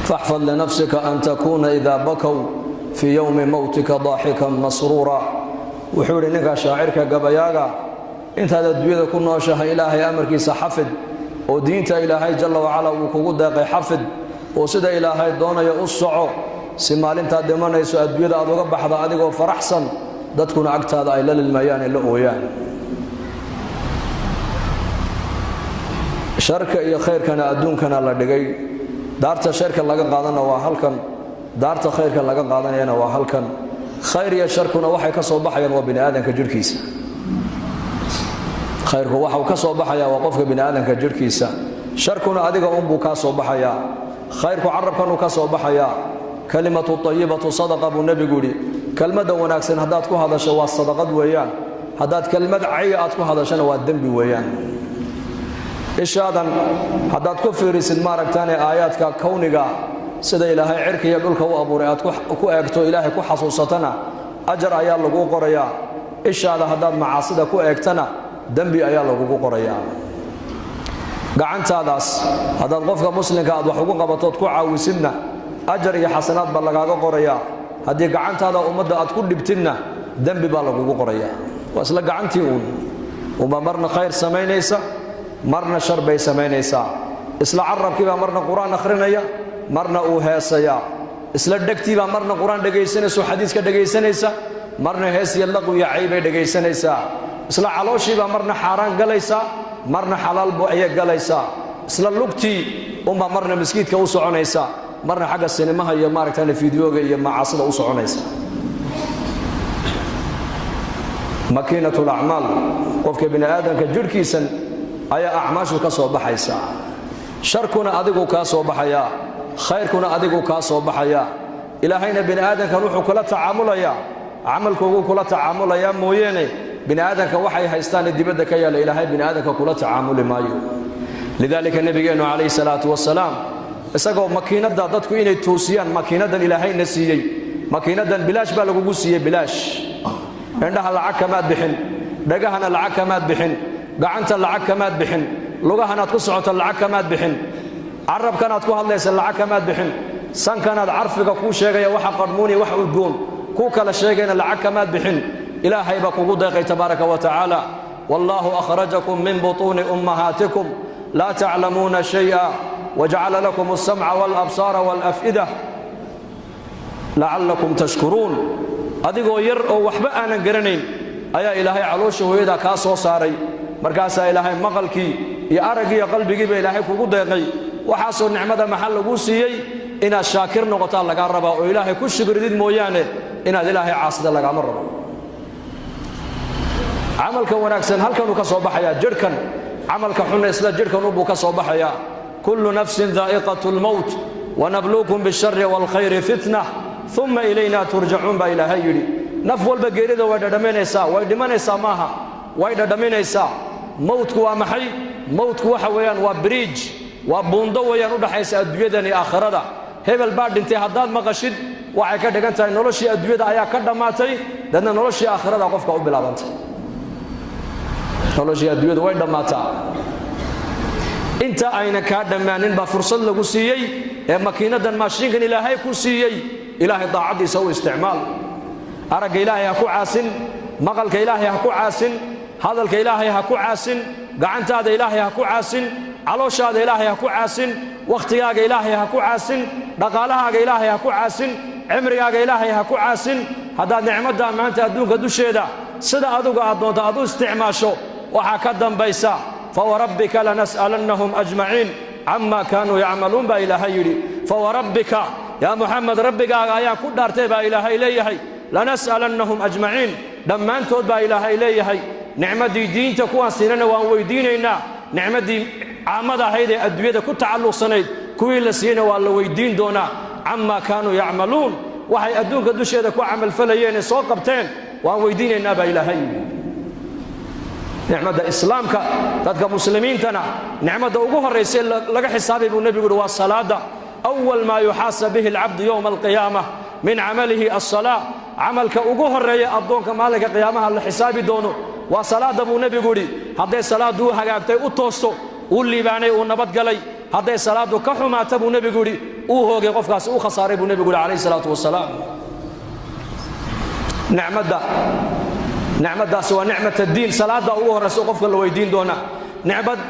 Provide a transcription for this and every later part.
فاحفظ لنفسك أن تكون إذا بكوا في يوم موتك ضاحكا مسرورا وحول إنك شاعرك قبياغا انت هذا الدوية كنا وشاه إلهي أمرك سحفظ ودينت إلهي جل وعلا وكوكود حفظ وسد إلهي دون يؤسعو سمال انت دمان يسوء الدوية أدوغ بحضا أدوغ فرحسن دادكون عقت هذا إلا للميان إلا أويان شركة إيا خير كان أدون كان الله دقي دارت شركة لغا قادنا وحلكا دارت خير كان لغا قادنا ينا وحلكا خير يا شركنا وحي كسو بحيا وبني آدم كجركيس خيرك وحو كسو بحيا وقفك بني آدم كجركيس شركنا أدقى أمبو كسو بحيا خيرك عربكنو كسو بحيا كلمة الطيبة صدقة أبو النبي قولي كلمة وناكسن هداتكو هذا شواء الصدقات ويان هدات كلمة عياتكو هذا شنو الدنب ويان إيش هذا هدات كفر سد مارك تاني آياتك كونك سيد إلهي عرك يقولك وأبو رياتك كو أكتو إلهي كو حصوصتنا أجر أيال لقو قريا إيش هذا هدات معاصدة كو أكتنا دنبي أيال لقو قريا قعنت هذا القفك مسلم كاد وحقوق بطوط كو عاوسنا أجر يا حسنات بلغاقو قريا هدي قعنت هذا أمد أتكون لبتنا دنبي بلغو قريا وأسلا قعنتي وما مرنا خير سمينيسا مرنا شر بي سمينيسا اسلا عرب كيبا مرنا قرآن أخرينيا مرنا أوهيسيا اسلا دكتيبا مرنا قرآن دقيسانيسا وحديث كدقيسانيسا مرنا هيسي اللغو يا عيبي دقيسانيسا اسلا علوشيبا مرنا حاران قليسا مرنا حلال بوعية قليسا اسلا اللغتي أمبا مرنا مسكيت كوسو عنيسا مرنا حق السينما هي مارك تاني فيديوغا هي معاصلة وسو عنيسا ماكينة الأعمال قفك بني آدم كجركيسا أي أعماش كسو بحيسا شركنا أدقو كاسو بحيا خيركنا أدقو كاسو بحيا إلهينا بني آدم كروح كلا تعامل يا عملكو كلا تعامل يا مويني بني آدم كوحي هيستان الدبدك يا إلهي بني آدم كلا تعامل مايو لذلك النبي عليه الصلاة والسلام اسقوا ماكينة دادتكو إني توسيان ماكينة إلهي نسيي ماكينة بلاش بالغو سيي بلاش عندها العكمات بحن دقهنا العكمات بحن قعنت العكمات بحن لغهنا تقصعت العكمات بحن عرب كانت كو هدليس العكمات بحن سان كانت عرفك كو شيغيا waxa qadmooni wax u goon ku kala sheegayna العكمات بحن ilaahay ba kugu deeqay tabaaraka wa ta'ala wallahu akhrajakum min butun ummahatikum la ta'lamuna shay'a waja'ala lakum as-sam'a wal absara wal af'ida la'allakum tashkurun adigoo yar oo waxba aanan garanayn ayaa ilaahay caloosha hooyada ka soo saaray markaas ilaahay maqalkii iyo aragiga qalbigiiba ilaahay kugu deeqay waxa soo nicmada maxal lagu siiyay inaad shaakir noqoto laga raba oo ilaahay ku shukridid mooyaane inaad ilaahay caasida laga rabo amalka wanaagsan halkan uu ka soo baxaya jirkan amalka xun isla jirkan uu ka soo baxaya kullu nafsin dha'iqatul maut wa nabluukum bish-sharri wal khayri fitnah thumma ilayna turja'un ba ilaahay yiri naf walba geerida way dhimanaysaa maaha way dhadhaminaysaa mawdku waa maxay mawdku waxa weeyaan waa bridge waa buundo weeyaan u dhaxaysa adduunyadan iyo aakhirada hebel baa dhintay hadaad maqashid waxay ka dhigan tahay noloshii adduunyada ayaa ka dhamaatay dadna noloshii aakhirada qofka u bilaabantay noloshii adduunyada way dhamaataa inta ayna ka dhamaanin ba fursad lagu siiyay ee makiinadan maashinkan ilaahay ku siiyay ilaahay daacadiisa u isticmaal araga ilaahay ha ku caasin maqalka ilaahay ha ku caasin hadalka ilaahay ha ku caasin gacantaada ilaahay ha ku caasin calooshaada ilaahay ha ku caasin waqtigaaga ilaahay ha ku caasin dhaqaalahaaga ilaahay ha ku caasin cimrigaaga ilaahay ha ku caasin hadaad nicmada maanta adduunka dusheeda sida adigu aad doonto aad u isticmaasho waxa ka dambaysa fa rabbika lanas'alannahum ajma'in amma kanu ya'malun ba ilaahay yiri fa rabbika ya muhammad rabbigaaga ayaa ku dhaartay ba ilaahay leeyahay lanas'alannahum ajma'in dhammaantood ba ilaahay leeyahay nicmadii diinta kuwaan siinana waan weydiinaynaa nicmadii caamada ahayd ee adduunyada ku tacalluqsanayd kuwii la siiyana waa la weydiin doonaa amma kaanu yacmaluun waxay adduunka dusheeda ku camal falayeen ee soo qabteen waan weydiinaynaa baa ilaahay nicmada islaamka dadka muslimiintana nicmada ugu horreysay laga xisaabay buu nabigu waa salaada awwal ma yuhasab bihi al-'abd yawm al-qiyamah min 'amalihi as-salah amalka ugu horeeya adoonka maalinka qiyaamaha la xisaabi doono waa salaada buu nabigu yiri haday salaadu hagaagtay u toosto u liibaanay u nabad galay haday salaadu ka xumaata buu nabigu yiri هوغي قفكاس او خساري بو نبي عليه الصلاه والسلام نعمة سوى نعمة الدين صلاة او رسول قفك لو ويدين دونا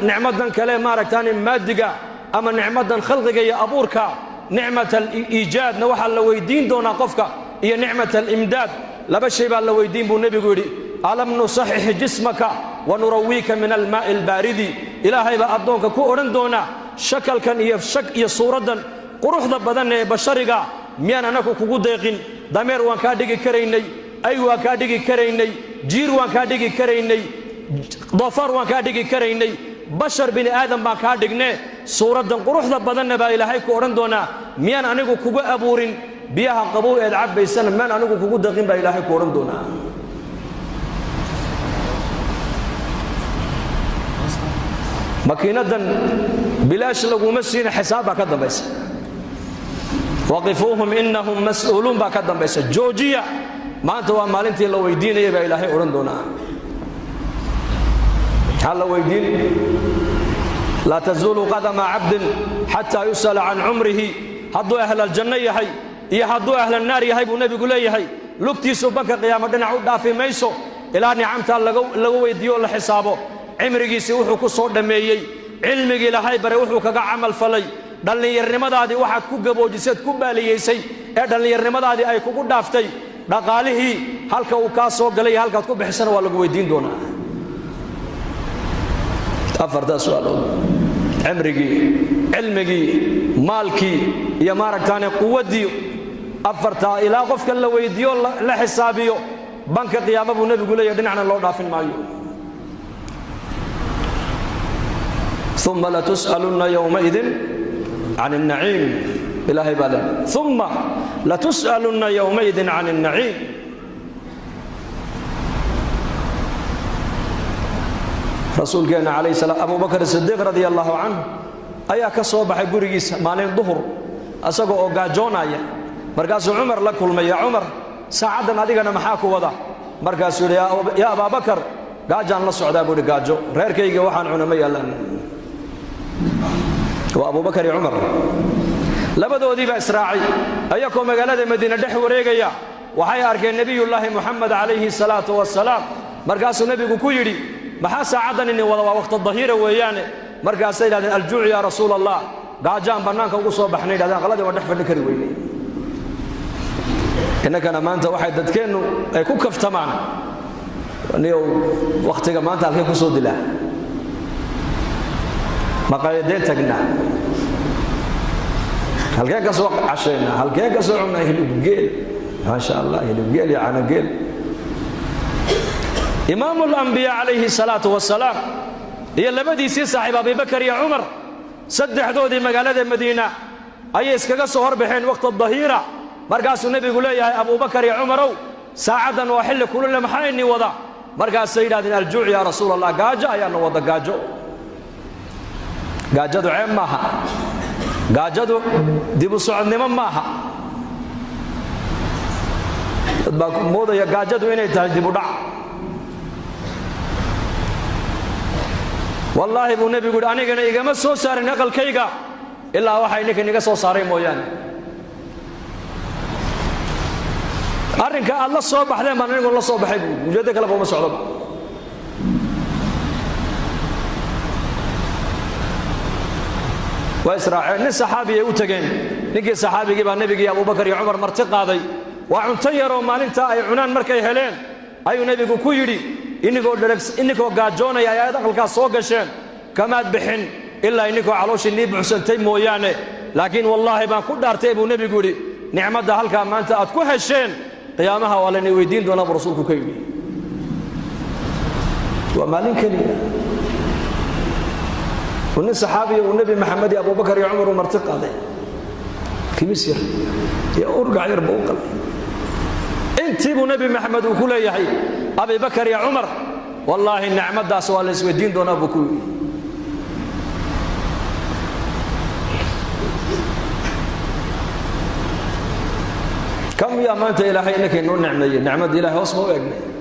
نعمة كلام ماركتاني مادقة اما نعمة خلقك يا ابورك نعمة الايجاد نوحا لو ويدين دونا قفك هي نعمة الامداد لبا شيء با لو ويدين بو نبي يقولي ألم نصحح جسمك ونرويك من الماء البارد إلهي با أدونك كو أورن دونا شكل كان هي صورة قروح بدن بشرك ميان أنكو كو ديقين دمير وان كاديكي كريني أي وان كاديكي كريني جير وان كاديكي كريني ضفر وان كاديكي كريني بشر بني آدم با كاديكني صورة قروح بدن با إلهي كو أورن دونا ميان أنكو كو أبورين بيها قبو إدعاب بيسان ميان أنكو كو ديقين با إلهي كو أورن دونا ماكينة بلاش لغو مسين حسابها كدن بيس وقفوهم إنهم مسؤولون با كدن بيس جوجية ما أنتوا مالنتي لو ويدين يبا إلهي أورندونا هل لو ويدين لا تزول قدم عبد حتى يسأل عن عمره هدو أهل الجنة يحي هدو أهل النار يحي ونبي قول يحي لكتي سبك قيامة نعود دافي ميسو إلى نعمتها لغو ويديو لحسابه عمريgiisi wuxuu ku soo dhameeyay cilmigi ilaahay bare wuxuu kaga amal falay dhalinyarnimadaadi waxaad ku gaboojisad ku baaliyeysay ee dhalinyarnimadaadi ay kugu dhaaftay dhaqaalihii halka uu ka soo galay halka ku bixsan waa lagu weydiin doonaa afarta su'aalood عمريgii cilmigi maalki iyo maaragtaane quwadii afarta ila qofka la weydiyo la xisaabiyo banka qiyaamada buu nabigu leeyahay dhinacna loo dhaafin maayo ثم لتسألن يومئذ عن النعيم إلهي بالله ثم لتسألن يومئذ عن النعيم رسول كان عليه السلام أبو بكر الصديق رضي الله عنه أيا كصوبح قريس مالين ظهر أسقوا أوجاجونا مركز عمر لكل ما يا عمر ساعدا هذيك أنا محاكو وضع مركز يا أبا بكر قاجان الله سعدا بودي قاجو غير كي وحن عنمي لنا وأبو بكر عمر لبدو دي بإسراعي أيكم مقالة مدينة دحو ريقيا وحي أركي النبي الله محمد عليه الصلاة والسلام مركز النبي كويري محاسا عدن إني وقت الظهيرة وياني مركز سيدة الجوع يا رسول الله قاجان بنانك وقصوا بحني هذا غلط ودحف النكري ويني إنك أنا ما أنت واحد دكينو أي كوكف تماما نيو وقتك ما أنت الحين كسود الله مقايدين تقنا هل كان كسوق عشينا هل كان كسوق عنا يهلب قيل ما شاء الله يهلب قيل يا عنا قيل إمام الأنبياء عليه الصلاة والسلام هي اللي بدي يصير صاحب أبي بكر يا عمر سد حدودي مقالة المدينة أي إسكاق صهر بحين وقت الظهيرة مركز النبي يقول يا أبو بكر يا عمر ساعدا وحل كل لما حيني وضع مركز سيدنا الجوع يا رسول الله قاجا يا نوضا قاجو قاجدو عين ماها قاجدو ديبو سعود نمان ماها موضا يا قاجدو إني تهج ديبو دع والله ابو نبي يقول أنا قنا إيقام السو ساري نقل كيقا إلا وحي نكي نقا سو ساري موياني أرنك الله صوب حدين ما نقول الله صوب حيبو وجدك لبو مسعود وإسرائيل نس صحابي يوتجين نجي صحابي جيب النبي أبو بكر يا عمر مرتقى ذي وعنتيروا ما أنت أي عنان مركي هلين أي نبي كويري إنكو قاجونا يا دخل كاسوق شين كما بحن إلا إنكو علوش النبي حسن تيمو يعني لكن والله ما كل دار تيمو نبي يقولي نعمة ده هلك ما أنت أتكو هالشين قيامها ولا نويدين دون أبو رسولك كيري وما لنكني ون الصحابي والنبي محمد أبو بكر يا عمر ومرتقى ذي كمسير يا أرجع يربو قلبي أنت أبو نبي محمد وكل يحيي أبي بكر يا عمر والله النعمة دا سوال الدين دون أبو كوي كم يا ما أنت إلهي إنك إنه نعمة إلهي واسمه وإجني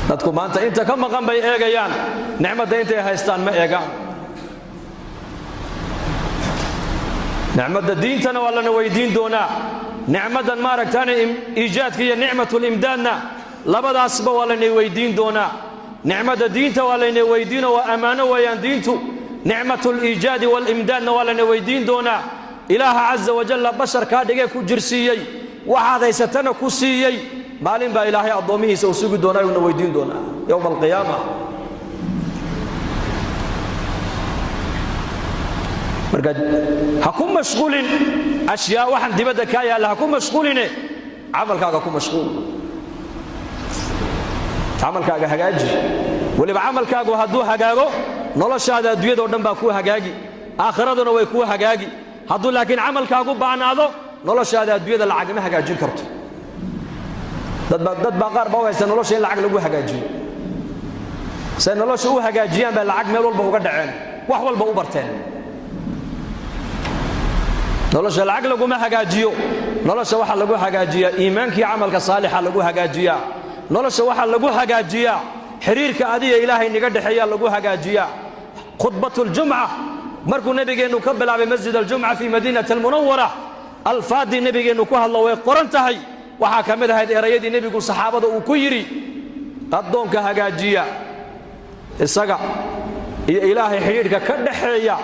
dadku maanta inta ka maqan bay eegayaan nicmada intay haystaan ma eegaan نعمة الدين تنا ولا نويدين دونا نعمة ما ركتاني إيجاد هي نعمة الإمدادنا لبدا أصبا ولا نويدين دونا نعمة الدين ولا نويدين وأمانة ويندينتو نعمة الإيجاد والإمداد ولا نويدين دونا إله عز وجل بشر كادجا كجرسيي وهذا يستنا كسيي مالين با إلهي أضميه سوسوق دونا ونويدين دونا يوم القيامة مرقد هكون مشغولين أشياء واحد دبدا كايا لا هكون مشغولين عملك هكون مشغول عملك هجاجي واللي بعملك هدو هجاجو noloshaada adduunyada oo dhan baa ku hagaagi aakhiraaduna way ku hagaagi hadduu laakiin camalkaagu baanaado noloshaada adduunyada lacag ma hagaajin karto dad baa qaar baa waysan nolosha in lacag lagu hagaajiyo say nolosha u hagaajiyaan baa lacag meel walba uga dhaceen wax walba u barteen nolosha lacag lagu ma hagaajiyo nolosha waxa lagu hagaajiyaa iimaankii camalka saalixa lagu hagaajiyaa nolosha waxa lagu hagaajiyaa xiriirka adiga ilaahay niga dhaxeeya lagu hagaajiyaa khutbatul jum'ah markuu nabigeenu ka bilaabay masjid al-jum'ah fi madinati al-munawwara al-fadi nabigeenu ku hadlo way qoran tahay waxa kamid ahayd erayadii nabigu saxaabada uu ku yiri adoonka hagaajiya isaga iyo ilaahay xiriirka ka dhaxeeya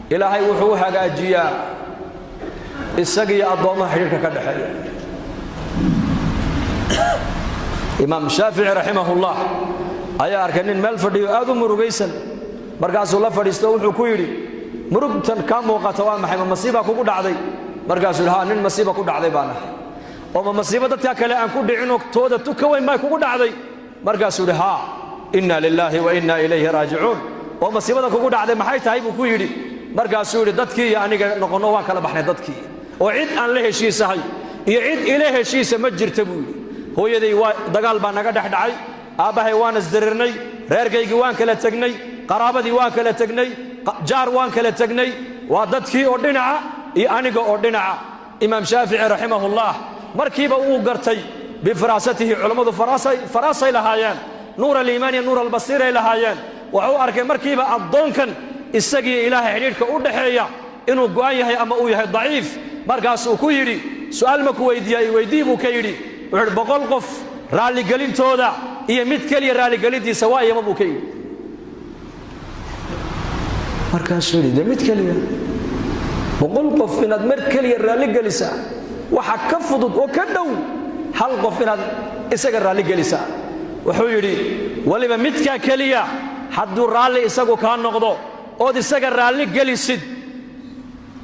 ilaahay wuxuu hagaajiyaa isaga iyo adoomaha xiriirka ka dhaxeeya imaam Shaafi'i rahimahullah ayaa arkay nin meel fadhiyo aad u murugaysan markaasuu la fadhiisto wuxuu ku yiri murugtan ka muuqata waa maxay masiiba kugu dhacday markaasuu haa nin masiiba ku dhacday baan ahay oo masiiba dadka kale aan ku dhicin tooda tuka weyn ma kugu dhacday markaasuu haa inna lillahi wa inna ilayhi raaji'uun oo masiibada kugu dhacday maxay tahay buu ku yiri markaasuu yiri dadkii iyo aniga noqono waan kala baxnay dadkii oo cid aan la heshiisahay iyo cid ila heshiisa ma jirta buu yiri hooyaday waa dagaal baa naga dhaxdhacay aabahay waan isdirirnay reerkaygi waan kala tagnay qaraabadii waan kala tagnay jaar waan kala tagnay waa dadkii oo dhinaca iyo aniga oo dhinaca imaam Shaafi'i rahimahullah markiiba uu gartay bifaraasatihi culimadu faraasay lahaayeen nuur al-iimaan iyo nuur al-basiir ay lahaayeen wuxuu arkay markiiba adoonkan isagii ilaahay xiriirka u dhaxeeya inuu go'an yahay ama uu yahay daciif markaas uu ku yiri su'aal ma ku weydiiyay buu ka yiri boqol qof raali galintooda iyo mid kaliya raali galintiisa waa iyama buu ka yiri markaas uu yiri mid kaliya boqol qof inaad mar kaliya raali galisa waxa ka fudud oo ka dhow hal qof inaad isaga raali galisa wuxuu yiri waliba midka kaliya hadduu raali isagu ka noqdo oo isaga raali galisid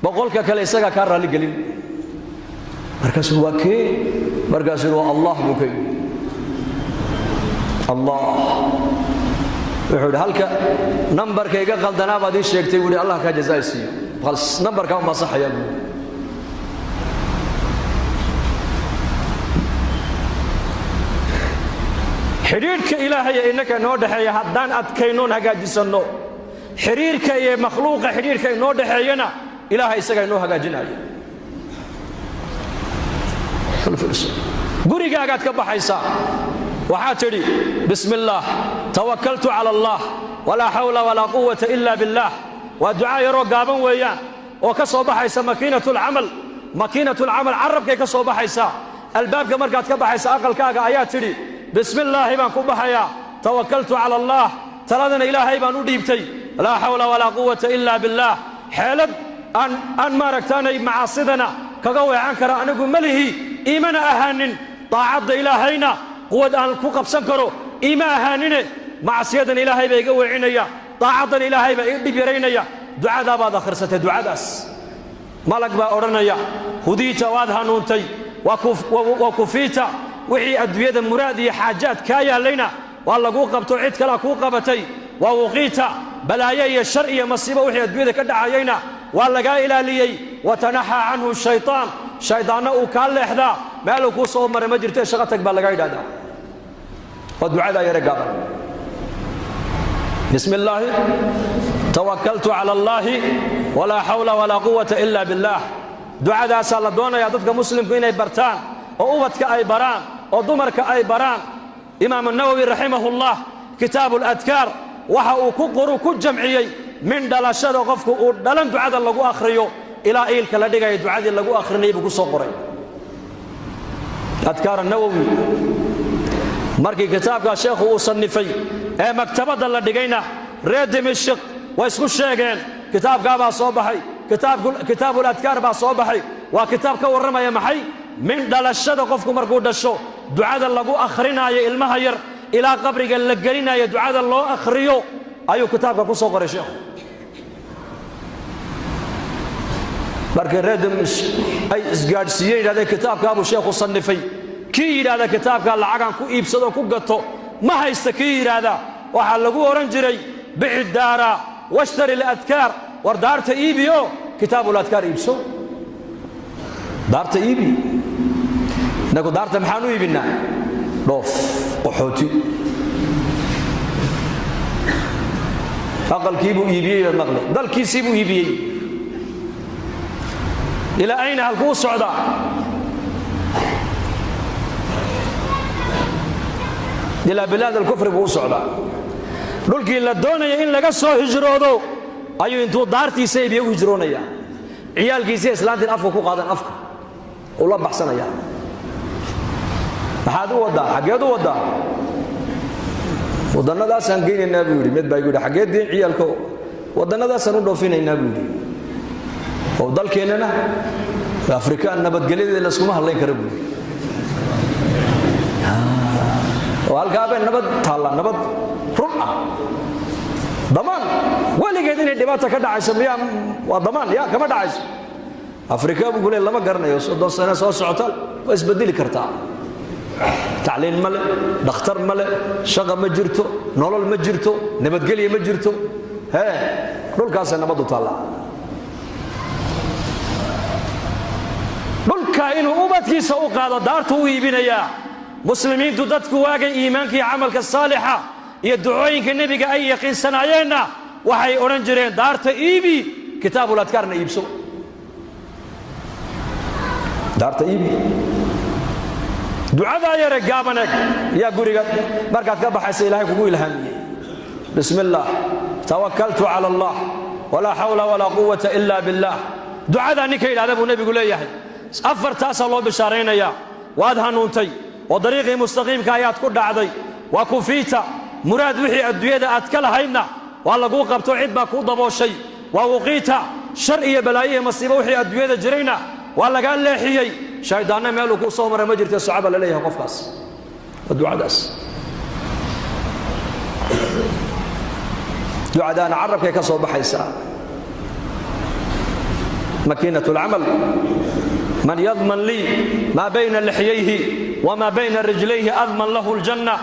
boqolka kale isaga ka raali galin markaas waa kee markaas waa Allah buu ka yiri Allah wuxuu halka numberkayga qaldanaa baad ii sheegtay wili Allah ka jazaaysiyo bas numberka ma saxaya xiriirka ilaahay inaka noo dhaxeeya haddaan adkaynoon hagaajisano xiriirka iyo makhluuqa xiriirka noo dhaxeeyana ilaahay isaga noo hagaajinayo gurigaagaad ka baxaysaa waxaa tidhi bismillaah tawakkaltu cala allah walaa xawla walaa quwwata illa billah waa ducaa yaroo gaaban weeyaan oo ka soo baxaysa makiinatul camal carabkay ka soo baxaysaa albaabka markaad ka baxaysa aqalkaaga ayaa tidhi bismillaahi baan ku baxayaa tawakkaltu cala allah taladana ilaahay baan u dhiibtay laa xawla walaa quwwata illa billah xeelad aan maaragtaanay macaasidana kaga weecan kara anigu malihi iimana ahaanin daacadda ilaahayna quwad aan ku qabsan karo iima ahaanine macasiyadan ilaahay baa iga weecinaya daacaddan ilaahay baa ii dhib yaraynaya ducadaa baad akhrisatay ducadaas malag baa odhanaya hudiita waad hanuuntay waa kufiita wixii adduunyada muraad iyo xaajaad kaa yaallayna waa laguu qabto cid kalea kuu qabatay waa wuqiita balaayo iyo shar iyo masiibo wixii adduunyada ka dhacayayna waa lagaa ilaaliyey watanaxaa canhu shaytaan shaydaanna uu kaa leexdaa meeluu kuu soo maray ma jirtee shaqo tag baa lagaa yidhahdaa waa ducadaa yare gaaban bismi illaahi tawakkaltu cala allaahi walaa xawla walaa quwwata illa billaah ducadaasaa la doonayaa dadka muslimku inay bartaan oo ubadka ay baraan oo dumarka ay baraan imaam an-nawawi rahimahullah kitaab al-adkaar waxa uu ku jamciyey min dhalashada qofku uu dhalan ducada lagu akhriyo ilaa iilka la dhigaya ducadii lagu akhrinayay buu ku soo qoray adkaar an-nawawi markii kitaabka sheekhu uu sanifay ee maktabada la dhigayna reer dimashq way isku sheegeen kitaabka baa soo baxay kitaabul adkaar baa soo baxay waa kitaab ka warramaya maxay min dhalashada qofku markuu dhasho ducada lagu akhrinayo ilmaha yar ilaa qabriga la gelinayo ducada loo akhriyo ayuu kitaabka ku soo qoray sheekhu markii reer dimashq ay isgaadhsiiyeen yidhahdeen kitaabka abuu sheekhu sanifay kii yidhaahda kitaabka lacagan ku iibsado ku gato ma haysta kii yidhaahda waxaa lagu oran jiray bici daara washtari al-adkaar war daarta iibiyo kitaabul adkaar iibso daarta iibi nagu daarta maxaan u iibinaa dhoof qaxooti aqalkiibuu iibiyey maqle dalkiisiibuu iibiyey ilaa ayna halkuu socdaa ilaa bilaad alkufri buu u socdaa dhulkii la doonaya in laga soo hijroodo ayuu intuu daartiisa iibiyo u hijroonaya ciyaalkiisa islaantiin afka ku qaadan afka uu la baxsanaya maxaad u wadaa xageed u wadaa wadannadaasaan geynaynaa buu yidhi mid baa yidhi xageed diin ciyaalka wadannadaasaan u dhoofinaynaa buu yidhi oo dalkeennana afrikaan nabadgelyadeeda laskuma hadlayn kara buu yidhi halkaabay nabad taalla nabad run ah damaan weligeed inay dhibaato ka dhacayso miyaa waa damaan yaa kama dhacayso afrika buu leeyahay lama garanayo 30 sano soo socota way isbedeli kartaa tacliin male dhakhtar male shaqo ma jirto nolol ma jirto nabadgelyo ma jirto dhulkaas nabadu taalla dhulka inuu ubadkiisa u qaado daartu u iibinayaa muslimiintu dadku waagay iimaankii camalka saalixa iyo ducooyinka nabiga ay yaqiinsanayeenna waxay oran jireen daarta iibi kitaabul adkaarna iibso daarta iibi ducada yare gaabanag ya guriga markaad ka baxaysa ilaahay kugu ilhaamiyay bismillah tawakkaltu ala allah wala hawla wala quwwata illa billah ducada ninka ilaada buu nabigu leeyahay afartaas loo bishaaraynaya waad hanuuntay وطريق مستقيم كايات كل عضي وكفيتا مراد وحي الدوية أتكل هينا والله قو قبتو عدبا كو ضبو شيء ووقيتا شرعية بلاية مصيبة وحي الدوية جرينا والله قال لي حيي شايدانا مالو كو صومر مجرتي الصعبة لليها قفقاس والدعاء داس دعاء دانا عرب كي كصوب حيسا مكينة العمل من يضمن لي ما بين لحييه وما بين رجليه أضمن له الجنة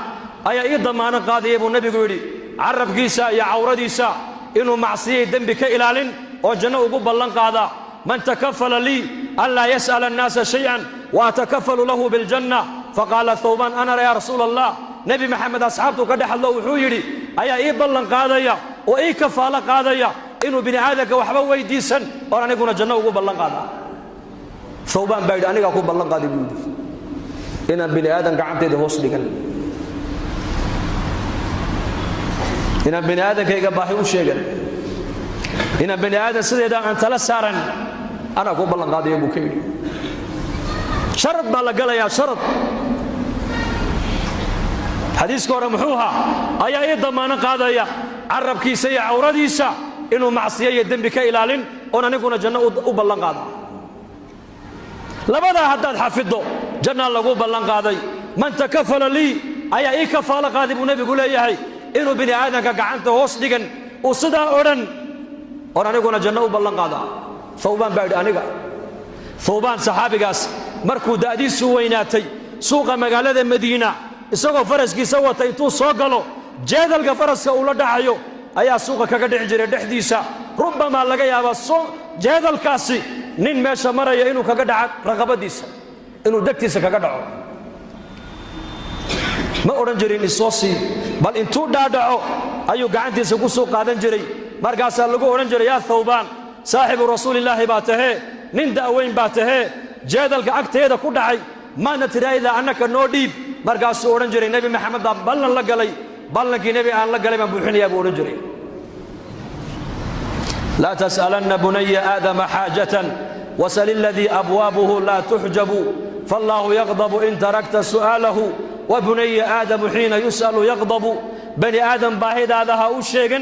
أي إيضا ما نقاضي أبو النبي قولي عرب قيسا يا عورديسا إنه معصيه دنبك إلالين وجنة أقوب اللن قاضا من تكفل لي ألا يسأل الناس شيئا وأتكفل له بالجنة فقال ثوبان أنا يا رسول الله نبي محمد أصحابته قدح الله وحويري أي إيضا اللن قاضي وإي كفال قاضي إنه بني عادك وحبا ويديسا وأنا يقول جنة أقوب اللن قاضا ثوبان بعد أنك أقوب اللن قاضي بودي إن بني آدم قعمتي هوس دغن إن بني آدم كيغا باهي و شيغن إن بني آدم سيدا أن تلا سارن أنا كو بلان قادي ابو كيري شرط بالا غلايا شرط حديث كور محوها ايا اي ضمان قادايا عربكيسا يا عورديسا انه معصيه ذنبك الالين انا نكون جنة او بلان قادا لبدا حداد حفظو جنة لغو بلان قاداي من تكفل لي ايا اي كفال قادي ابو نبي يقول يحي انه بني ادم كغعنته هوس دغن او سدا اورن انا نكون جنة او بلان قادا ثوبان بعد انيغا ثوبان صحابيغاس markuu daadiisu weynaatay suuqa magaalada Madiina isagoo faraskiisa wata intuu soo galo jeedalka faraska uu la dhacayo ayaa suuqa kaga dhici jiray dhexdiisa rubama laga yaabo soo jeedalkaasi nin meesha maraya inuu kaga dhaco raqabadiisa inuu dagtiisa kaga dhaco ma oran jirin isoosi bal intuu dhaadhaco ayuu gacantiisa ku soo qaadan jiray markaas lagu oran jiray yaa Thawban saaxibu rasuulillaah baa tahay nin daaweyn baa tahay jeedalka agteeda ku dhacay ma natiraayda annaka noo dhiib markaas uu oran jiray nabi maxamed ballan la galay ballankii nabi aan la galay baan buuxinayaa buu oran jiray لا تسألن بني آدم حاجة وسل الذي أبوابه لا تحجب فالله يغضب إن تركت سؤاله وبني آدم حين يسأل يغضب بني آدم باهد هذا الشيء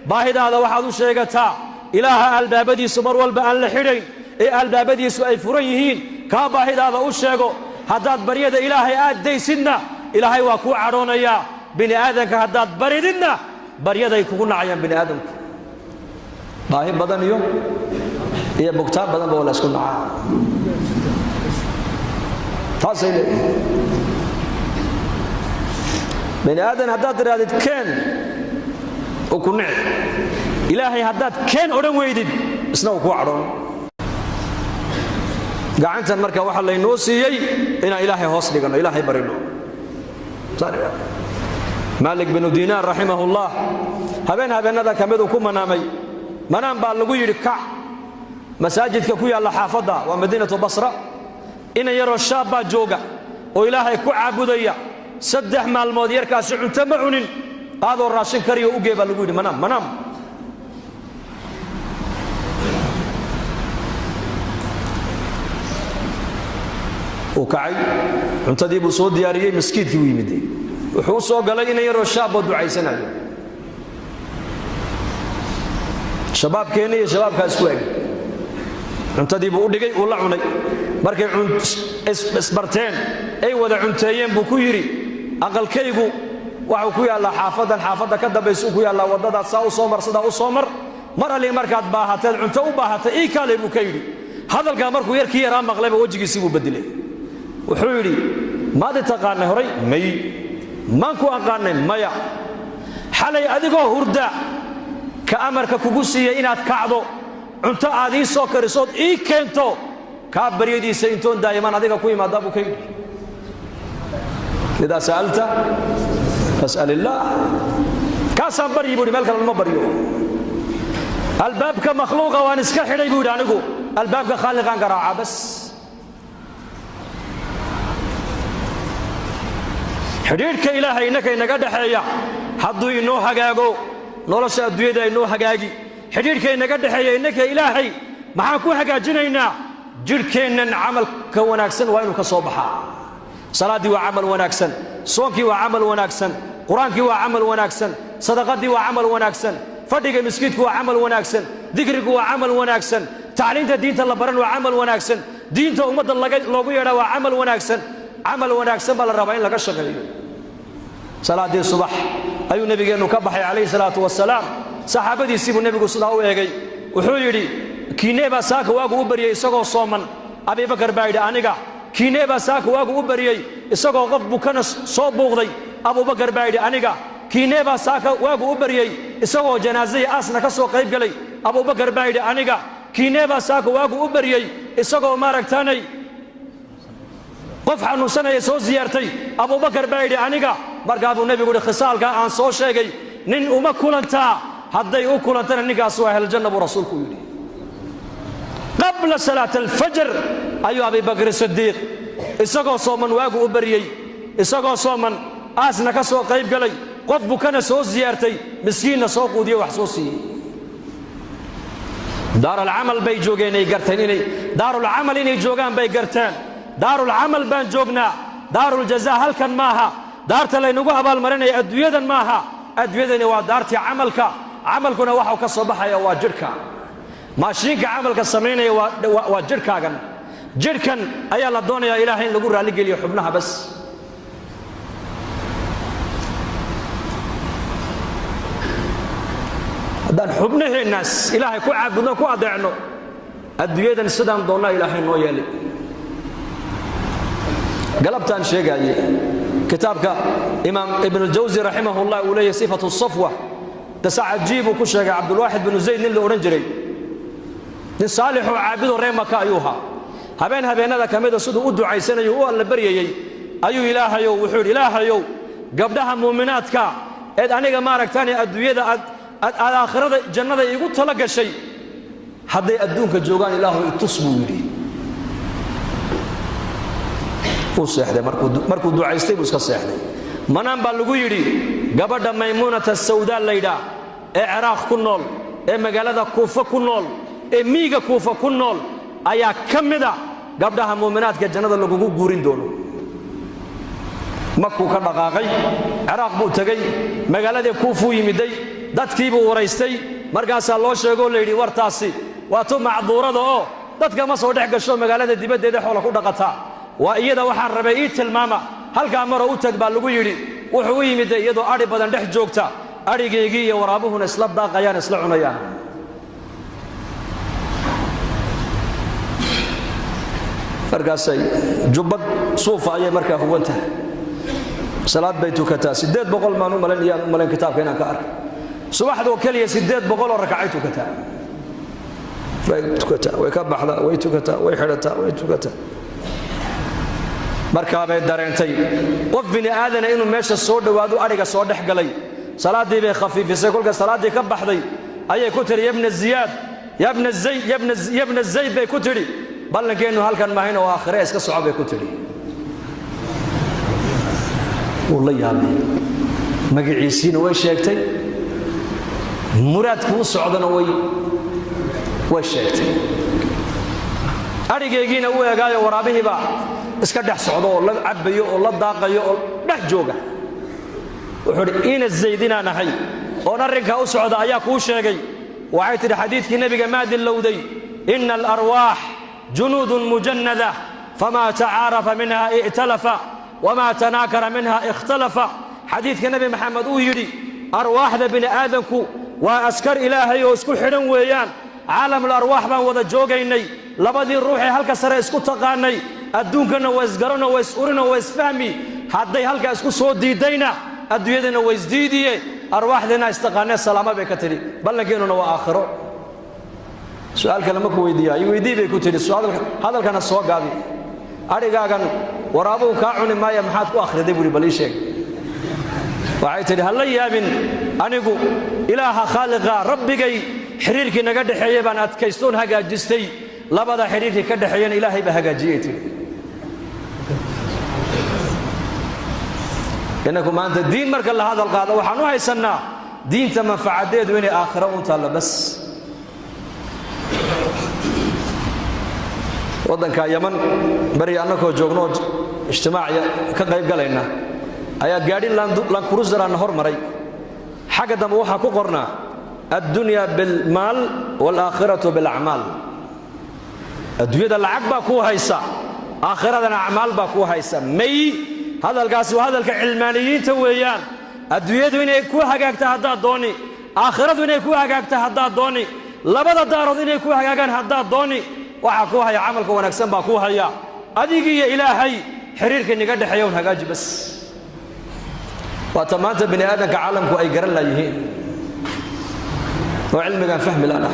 باهد هذا واحد الشيء تا إله البابدي سمر والبان لحرين البابدي سؤال فريهين كباهد هذا الشيء هداد بريد إلهي آد دي سنة إلهي وكو عرونا يا بني آدم كهداد بريدنا بريد يكون عيان بني آدم باهي بدن يوم هي بكتاب بدن بولا اسكن معاه تصل بني آدم هداد رادت كان وكن إلهي هداد كان أورن ويدد اسنو كو عرون gacantan marka waxa la inoo siiyay ina ilaahay hoos dhigano ilaahay barino Malik bin Dinar rahimahullah habeenada kamid ku manaamay manaan baa lagu yiri ka masaajidka ku yaala xaafada waa Madiinatu Basra ina yaro shaaba jooga oo ilaahay ku caabudaya saddex maalmood yarkaas cunto ma cunin aadoo raashin kariyo u geeba lagu yiri manaam وكعي cuntadii buu soo diyaariyay miskiidkii u yimid wuxuu soo galay in yaro shaabo ducaysanayo shabaabkeena iyo shabaabka isku eg cuntadii buu u dhigay oo la cunay markay isbarteen ay wada cunteeyeen buu ku yiri aqalkaygu waxa ku yaala xaafada ka dambayso ku yaala wadada saa u soo marsada u soo mar ali markaad baahateed cunto u baahatay ee kale buu ka yiri hadalka markuu yarkii yaraa maqlayba wajigiisii buu bedelay wuxuu yiri maad taqaanay horay may manku aqaanay maya xalay adigoo hurda ka amarka kugu siiyay inaad kacdo cunto aad ii soo karisood ii keento ka bariyadiisa intoon daayiman adiga ku imaada buu ka yiri إذا سألت فاسأل الله كاسم بري بودي مالك لما بريو الباب كمخلوقه وانسك خيري بودي انغو الباب كخالق ان قراعه بس حديدك إلهي إنك إنك دحيا حدو إنو هجاجو نورس الدنيا إنو هجاجي حديدك إنك دحيا إنك إلهي معكو هجاجينا جركين عمل كوناكسن وينو كصباحا صلاتي وعمل وناكسن صومك وعمل وناكسن قرانك وعمل وناكسن صدقتي وعمل وناكسن فديك مسكيتك وعمل وناكسن ذكرك وعمل وناكسن تعليمت دينت الله برن وعمل وناكسن دينت أمد الله لوgu yeedha وعمل وناكسن عمل وناكسن bal raba in laga shaqeeyo salaadii subax ayuu nabigeenu ka baxay kaleey salaatu wasalaam saxaabadiisii buu nabigu sida u eegay wuxuu yiri kiineeba saaka waagu u bariyay isagoo sooman Abi Bakar baayda aniga kiineeba saaka waagu u bariyay isagoo qof bukana soo buuqday Abu Bakar baayda aniga kiineeba saaka waagu u bariyay isagoo janaazada asna ka soo qayb galay Abu Bakar baayda aniga kiineeba saaka waagu u bariyay isagoo maaragtaanay qof xanuunsanaya soo ziyaartay Abu Bakar baayda aniga markaa buu nabigu xisaalka aan soo sheegay nin uma kulanta haday u kulantana ninkaas waa hel jannah rasuulku yiri qabla salat al-fajr ayu Abi Bakr as-Siddiq isagoo sooman waagu u bariyay isagoo sooman asna ka soo qayb galay qof bukana soo ziyaartay miskiina soo quudiyo wax soo siiyay دار العمل بي جوغيني غرتين اني دار العمل اني جوغان بي غرتين دار العمل بان جوغنا دار الجزاء هل كان ماها دارت لينغو ابال مريني ادويدن ماها ادويدني وا دارتي عملكنا waxaa ka soo baxaya waa jirka maashinka amalka sameynaya waa jirkaagan jirkan ayaa la doonayaa ilaahay in lagu raali geliyo xubnaha bas haddaan xubnaheenaas ilaahay ku caabudno ku adeecno adduunyadan sidaan doona ilaahay noo yeeli galabtaan sheegay kitaabka imaam ibn al-Jawzi rahimahullah uu leeyahay sifatu as-safwa tasaajib ku sheegay Abdul Wahid bin Zayd nin la oran jiray nin saalix oo caabudo reemaka ayuha habeenada kamida sidoo u ducaysanayo oo alla bariyay ayuu ilaahayow wuxuu ilaahayow gabdhaha muuminaadka ee aniga maaragtaan adduunyada aakhirada jannada igu tala gashay haday adduunka joogan ilaahu itusbu yiri oo seexday markuu ducaystay buu iska seexday manaan baa lagu yiri gabadha maymunata sawda layda ee Ciraaq ku nool ee magaalada Kuufa ku nool ee miiga Kuufa ku nool ayaa kamida gabdhaha muuminaadka jannada lagu guurin doono makuu ka dhaqaaqay Ciraaq buu tagay magaalada Kuufa yimiday dadkii buu wareystay markaas loo sheego leeydi wartaasi waa tu macduurada oo dadka ma soo dhex gasho magaalada dibadeeda xoolo ku dhaqata waa iyada waxaan rabay ii tilmaama halka mar u tag baa lagu yiri wuxuu yimiday iyadoo ari badan dhex joogta arigeegii iyo waraabuhuna isla daaqayaan isla cunayaan markaasay jubbad suufa ayay markaa huwanta salaad bay tukataa 800 maanu malan kitaabka inaan ka arko subaxdoo kaliya 800 oo rakacay tukataa way ka baxdaa way tukataa way xidhataa way tukataa markaa bay dareentay qof bini aadana inuu meesha soo dhawaado ariga soo dhex galay salaadii bay khafiifisay kolka salaadii ka baxday ayay ku tiri ibn Ziyad ibn Zayd bay ku tiri ballankeenu halkan maahina oo aakhire iska socod bay ku tiri والله يابي magaciisina way sheegtay muraadku socdana way sheegtay arigeegina uu eegaayo waraabihiba iska dhex socdo oo la cabayo oo la daaqayo oo dhex jooga wuxuu ina zaydina nahay oo arinka u socda ayaa ku sheegay waxay tiri xadiiskii nabiga maadin lowday innal arwaax junudun mujannada fama ta'arafa minha i'talafa وما تناكر منها اختلف حديث النبي محمد يري أرواح بني آدمكو وأسكر إلهي واسكو حرن ويان عالم الأرواح بان وذا جوغيني لبدي الروحي هلك سر اسكو تقاني أدونكنا واسقرنا واسقرنا واسفهمي حدي هلك اسكو صوت ديدينا أدويدنا واسديدي أرواح لنا استقاني السلامة بكتري بل لكيننا وآخره سؤال كلامك ويدي بكتري السؤال هذا كان السؤال قابي أريقاً ورابو كاعون ما يمحات وآخر دي بولي بلي شيء وعيتني هلا يابن أنيقو إله خالقا ربي حريرك نقد حيبان أتكيستون هقا جستي لبدا حريرك كد حيان إلهي بهقا جيتي إنكم أنت الدين مرك الله هذا القاعدة وحنوها يسنى دين تما فعديد ويني آخرة وانت بس waddanka Yaman bari annagoo joogno ijtimaaciya ka qayb galayna ayaa gaadhin lan cruiser-aan hormaray xagga dambe waxa ku qornaa ad-dunya bil maal wal aakhiratu bil a'maal adduunyada lacag baa ku haysa aakhiradana a'maal baa ku haysa may hadalkaasi waa hadalka cilmaaniyiinta weeyaan adduunyadu inay ku hagaagto hadda dooni aakhiradu inay ku hagaagto hadda dooni labada daarood inay ku hagaagaan hadda dooni waxa ku haya amalka wanaagsan baa ku haya adiga iyo ilaahay xiriirka niga dhaxayo hagaaji bas wa tamaanta bini aadanka caalamku ay garan laayeen oo cilmigan fahmi lana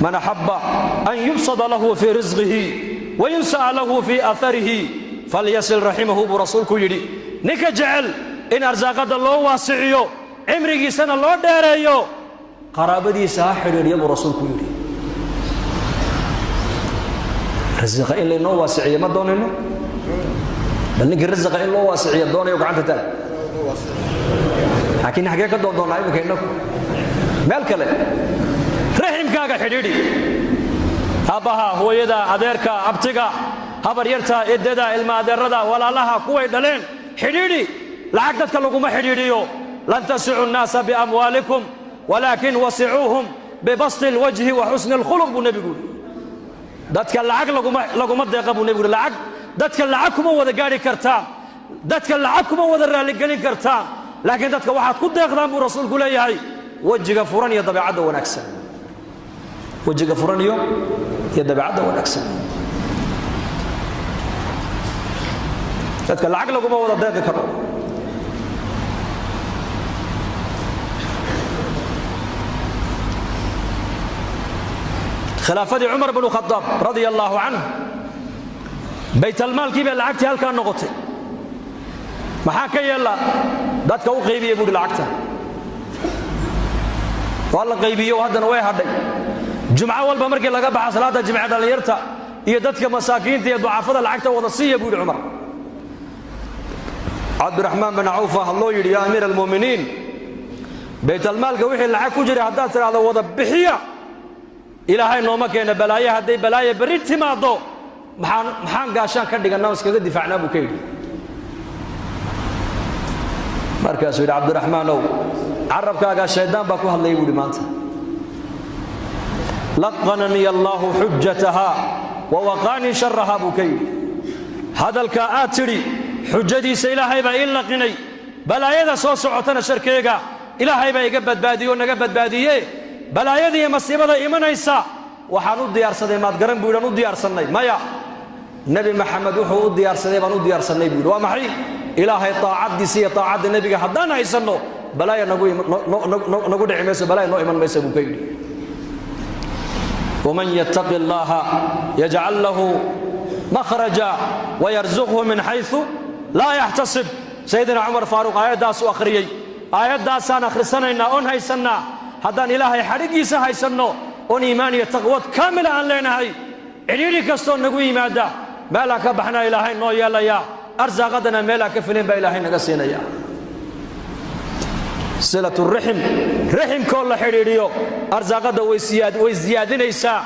man habba an yubsada lahu fi rizqihi wa yunsa lahu fi atharihi falyasil rahimahu bi rasuulku yiri nika jecel in arsaaqada loo waasiyo cimrigiisana loo dheereeyo qaraabadiisa xiriiriyo bi rasuulku yiri رزق إلا إنه واسعية ما دونينه بل نقول رزق إلا واسعية دوني وقعنت تال لكن حقيقة دون نايم كأنه مالك له رحم كاغا حديدي هبها هو يدا أديرك أبتغا هبر يرتا إددا إلما أدردا ولا لها قوة دلين حديدي لعقدتك لكم حديديو لن تسعوا الناس بأموالكم ولكن وسعوهم ببسط الوجه وحسن الخلق بالنبي يقول dadka lacag laguma deeqa buu nabigu lacag dadka lacag kuma wada gaari kartaa dadka lacag kuma wada raali galin kartaa laakiin dadka waxaad ku deeqdaan buu rasuulku leeyahay wajiga furan iyo dabeecadda wanaagsan wajiga furan iyo dabeecadda wanaagsan dadka lacag laguma wada deeqi karo خلافة عمر بن الخطاب رضي الله عنه بيت المال كيف لعقتي هل كان نقطي ما حكى يلا دتك او قيبيه بود لعقتها والله قيبيه وهذا way hadhay jumca walba markii laga baxo salaada jumcada dhalinyarta iyo dadka masaakiinta iyo ducaafada lacagta wada siiya buu Umar Abdurrahman bin Auf hallo yiri ya amir al-mu'minin baytalmaalka wixii lacag ku jiray haddaad tidhaahdo wada bixiya ilaahay nooma keena balaaye hadday balaaye berri timaaddo maxaan gaashaan ka dhigannaa oo iskaga difaacnaa buu ka yidhi markaasuu yidhi cabdiraxmaanow carabkaagaa shayddaan baa ku hadlayay buuhi maanta laqananii allaahu xujatahaa wa waqaanii sharahaa buu ka yidhi hadalkaa aad tidhi xujadiisa ilaahay baa ii laqinay balaayada soo socotana sharkeega ilaahay baa iga badbaadiye oo naga badbaadiye balaayada iyo masiibada imanaysa waxaan u diyaarsaday maad garan buu yidhi aan u diyaarsannay maya nebi maxamed wuxuu u diyaarsaday baan u diyaarsannay buu yidhi waa maxay ilaahay taacaddiisa iyo taacadda nebiga haddaan haysanno balaaya nagu dhici mayso balaaya noo iman maysa buu ka yidhi waman yattaqi allaaha yajcal lahu makhraja wayarzuqhu min xaysu laa yaxtasib sayidina cumar faaruq aayaddaasuu akhriyey aayaddaasaan akhrisanaynaa oon haysannaa haddaan ilaahay xadhiggiisa haysanno oon iimaan iyo taqwad kaamila aan leenahay cidhiidhi kastoo nagu yimaada meelaan ka baxnaa ilaahay noo yeelayaa arsaaqaddana meelaan ka filin baa ilaahay naga siinaya silaturaxim raximkoo la xidhiidhiyo arsaaqadda way siyaadinaysaa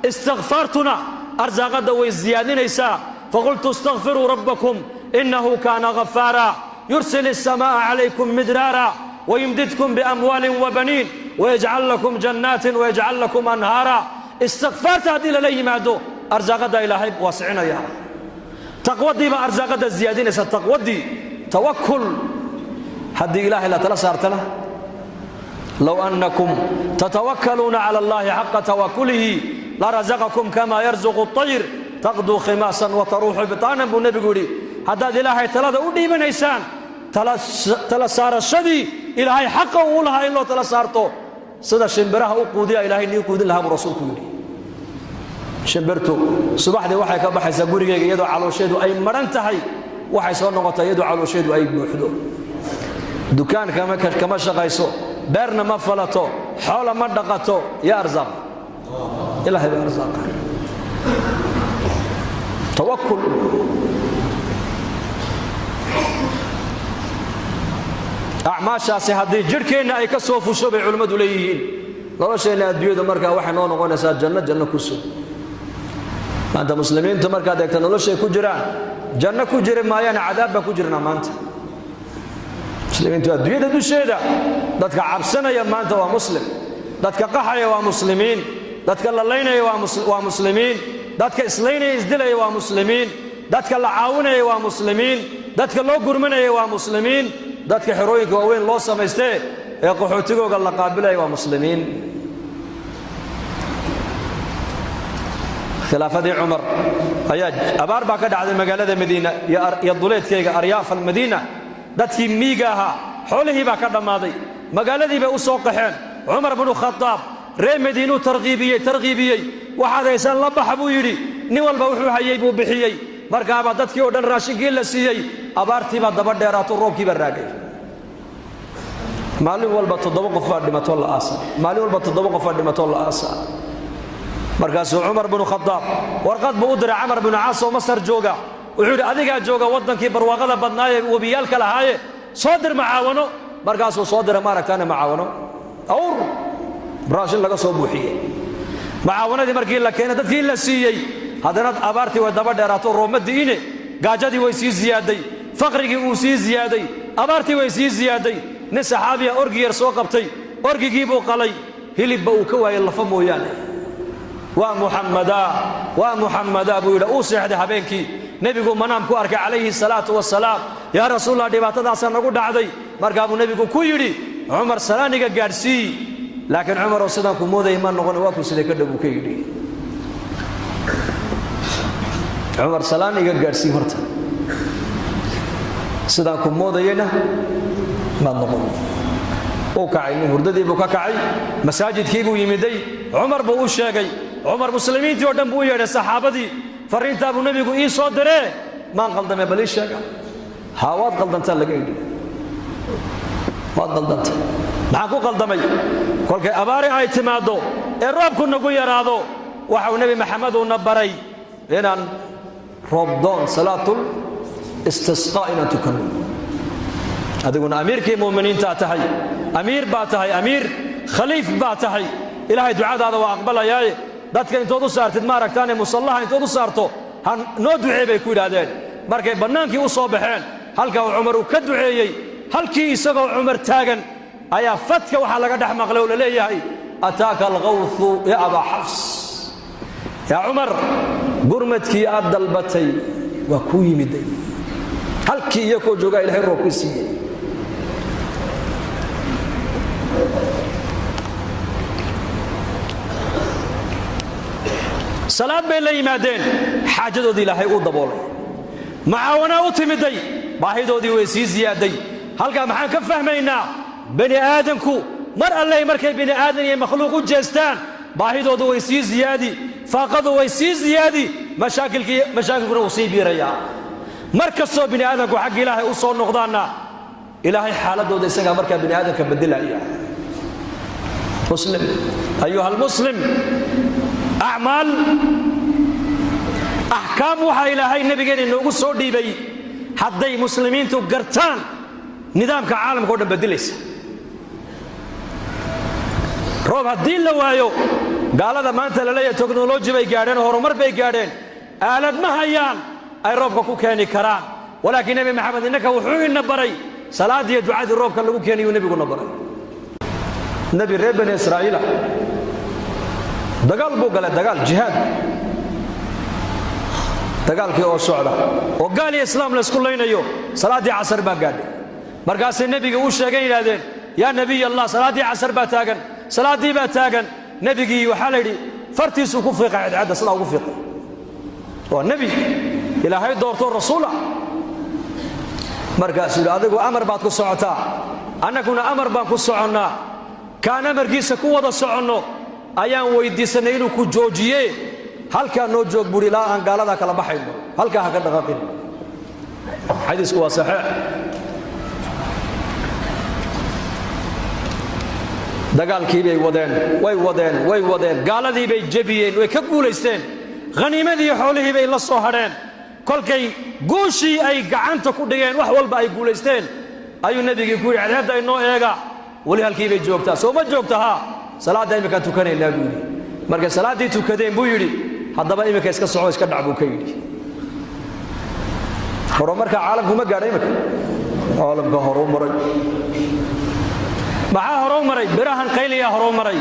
istikfaartuna arsaaqadda way siyaadinaysaa faqultu istakfiruu rabbakum innahu kaana ghafaara yursil الsamaaءa calaykum midraara wayumdidkum biamwaalin wabaniin wayajcal lakum jannaatin wayajcal lakum anhaara istikfaarta haddii lala yimaado arsaaqadda ilaahay waasicinaya taqwadii baa arsaaqadda siyaadinaysa taqwadii tawakul haddii ilaahay la tala saartana low annakum tatawakkaluuna cala allahi xaqa tawakulihi larazaqakum kama yarzuqu الطayr taqduu khimaasan wataruuxu bitaanan buu nebigu yidhi haddaad ilaahay talada u dhiibanaysaan tala saarashadii ilaahay xaqa uu lahaa in loo tala saarto sida shimbiraha u quudiya ilaahay nii quudin lahaa buu rasuulku yidhi shimbirtu subaxdii waxay ka baxaysaa gurigeyga iyadoo caloosheedu ay madhan tahay waxay soo noqotaa iyadoo caloosheedu ay buuxdo dukaan kama shaqayso beerna ma falato xoola ma dhaqato yaa arsaaq ilaahay baa arsaaqa tawakul acmaashaasi haddii jidhkeenna ay ka soo fusho bay culimmadu leeyihiin nolosheenna adduunyada markaa waxay noo noqonaysaa janno ku sug maanta muslimiintu markaad eegta noloshay ku jiraan janno ku jiri maayaana cadaab baan ku jirnaa maanta muslimiintu adduunyada dusheeda dadka cabsanaya maanta waa muslim dadka qaxaya waa muslimiin dadka lalaynaya waa muslimiin dadka islaynaya isdilaya waa muslimiin dadka la caawinaya waa muslimiin dadka loo gurmanaya waa muslimiin dadka xerooyinka waaweyn loo samaystee ee qaxootigooga la qaabilaya waa muslimiin khilaafadii cumar ayaa abaar baa ka dhacday magaalada madiina iyo duleedkayga aryaaf almadiina dadkii miiga ahaa xoolihii baa ka dhammaaday magaaladii bay u soo qaxeen cumar bnu khadaab reer madiinuu tarqiibiyey waxaad haysaan la baxa buu yidhi nin walba wuxuu hayey buu bixiyey markaabaa dadkii oo dhan raashinkii la siiyey abaartiibaa daba dheeraato roobkiibaa raagay maalin walba 7 qof baa dhimatoo la aasa maalin walba 7 qof baa dhimatoo la aasa markaasuu cumar bnu khadaab warqad buu u diray camar bnu caas oo masar jooga wuxuu yidhi adigaa jooga waddankii barwaaqada badnaayee webiyaalka lahaaye soo dir macaawano markaasuu soo diray ma aragtaane macaawano awr raashin laga soo buuxiyey macaawanadii markii la keenay dadkii la siiyey haddana abaartii way daba dheeraato roobma di'ine gaajadii way sii ziyaaday faqrigii uu sii ziyaaday abaartii way sii ziyaaday nin saxaabiya orgi yar soo qabtay orgigii buu qalay hilibba uu ka waayey lafa mooyaane waa muxammadaa buu yidhi uu seexday habeenkii nebigu manaam ku arkay calayhi salaatu wasalaam yaa rasuulallah dhibaatadaasaa nagu dhacday markaa buu nebigu ku yidhi cumar salaaniga gaadhsii laakiin cumaroo sidaan ku moodayay ma noqon waa ku siday ka dhow buu ka yidhi cumar salaaniga gaadhsii horta sidaan ku moodayayna maad noqon uu kacay nin hurdadii buu ka kacay masaajidkii buu yimiday cumar buu u sheegay cumar muslimiintii oo dhan buu u yeedhay saxaabadii farriintaa buu nebigu ii soo diree maan qaldamay bal ii sheega haa waad qaldantaa laga idhi waad qaldantay maxaan ku qaldamay kolkay abaari ay timaaddo ee roobku nagu yaraado waxau nebi maxameduuna baray inaan roobdoon salaatul istisqaa inaan tukanno adiguna amiirkii mu'miniintaa tahay amiir baa tahay amiir khaliif baa tahay ilaahay ducadaada waa aqbalayaaye dadka intood u saartid ma aragtaane musallaha intood u saarto noo duceey bay ku yidhaahdeen markay bannaankii u soo baxeen halka uu cumar uu ka duceeyey halkii isagoo cumar taagan ayaa fadka waxaa laga dhex maqlay oo la leeyahay ataaka alghawthu ya abaa xafs yaa cumar gurmadkii aad dalbatay waa kuu yimiday halkii iyakoo joogaa ilaahay roobkii siiyey salaad bay la yimaadeen xaajadoodii ilaahay uu daboolay macaawanaa u timiday baahidoodii way sii ziyaaday halkaa maxaan ka fahmaynaa bani aadanku mar alleh markay bani aadan iyo makhluuq u jeestaan baahidoodu way sii ziyaadi faaqadu way sii ziyaadi mashaakilkuna uu sii biirayaa mar kastoo bini aadanku xagga ilaahay u soo noqdaanna ilaahay xaaladooda isagaa markaa bini aadanka bedelaya muslim ayuha almuslim acmaal axkaam waxaa ilaahay nabigeena inoogu soo dhiibay hadday muslimiintu gartaan nidaamka caalamka o dhan bedelaysa roob haddii la waayo gaalada maanta la leeyahay teknoloji bay gaadheen oo horumar bay gaadheen aalad ma hayaan ay roobka ku keeni karaan walaakiin nebi maxamed innaka wuxuu ina baray salaadii iyo ducadii roobka lagu keenayuu nebiguna baray nebi reer bani israa'iila dagaal buu galay dagaal jihaad dagaalkii oo socda oo gaal iyo islaam la isku laynayo salaaddii casar baa gaadhay markaasay nebiga u sheegeen yidhaahdeen yaa nebiy allah salaaddii casar baa taagan salaaddii baa taagan nebigii waxaa la yidhi fartiisuu ku fiiqay cadcadda sidaa ugu fiiqay waa nebi ilaahay doortoo rasuula markaasuu yidhi adigu amar baad ku socotaa annaguna amar baan ku soconnaa kaan amarkiisa ku wada soconno ayaan weyddiisannay inuu ku joojiye halkaa noo joog buuri ilaa aan gaaladaa kala baxayno halkaa ha ka dhaqaaqin xadiisku waa saxiix dagaalkii bay way wadeen gaaladii bay jebiyeen way ka guulaysteen khaniimadii xoolihii bay la soo hadheen kolkay guushii ay gacanta ku dhigeen wax walba ay guulaysteen ayuu nebigii ku yidhi cadceedda inoo eega weli halkii bay joogtaa soo ma joogta haa salaadda imminkaan tukanaynaa buu yidhi markay salaaddii tukadeen buu yidhi haddaba imminka iska soco iska dhac buu ka yidhi horumarka caalamku ma gaadha imminka caalamka horuu maray maxaa horuu maray birahan qayliyaa horuu maray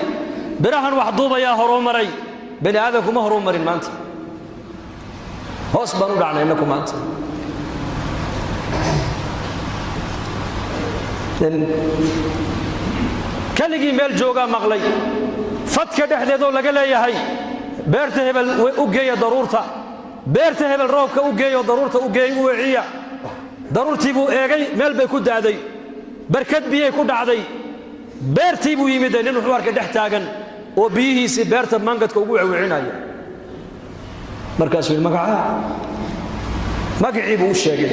birahan waxduubayaa horuu maray bani aadamku ma horuu marin maanta hoos baan u dhacnay innaku maanta keligii meel joogaa maqlay fadka dhexdeedoo laga leeyahay beerta hebel u geeya daruurta beerta hebel roobka u geeyo daruurta u geey u weciya daruurtii buu eegay meel bay ku daaday barkad biyay ku dhacday beertii buu yimidee nin wuxuu arkay dhex taagan oo biyihiisii beerta mangadka ugu wewcinaya markaasuu yidhi magacaa magacii buu u sheegay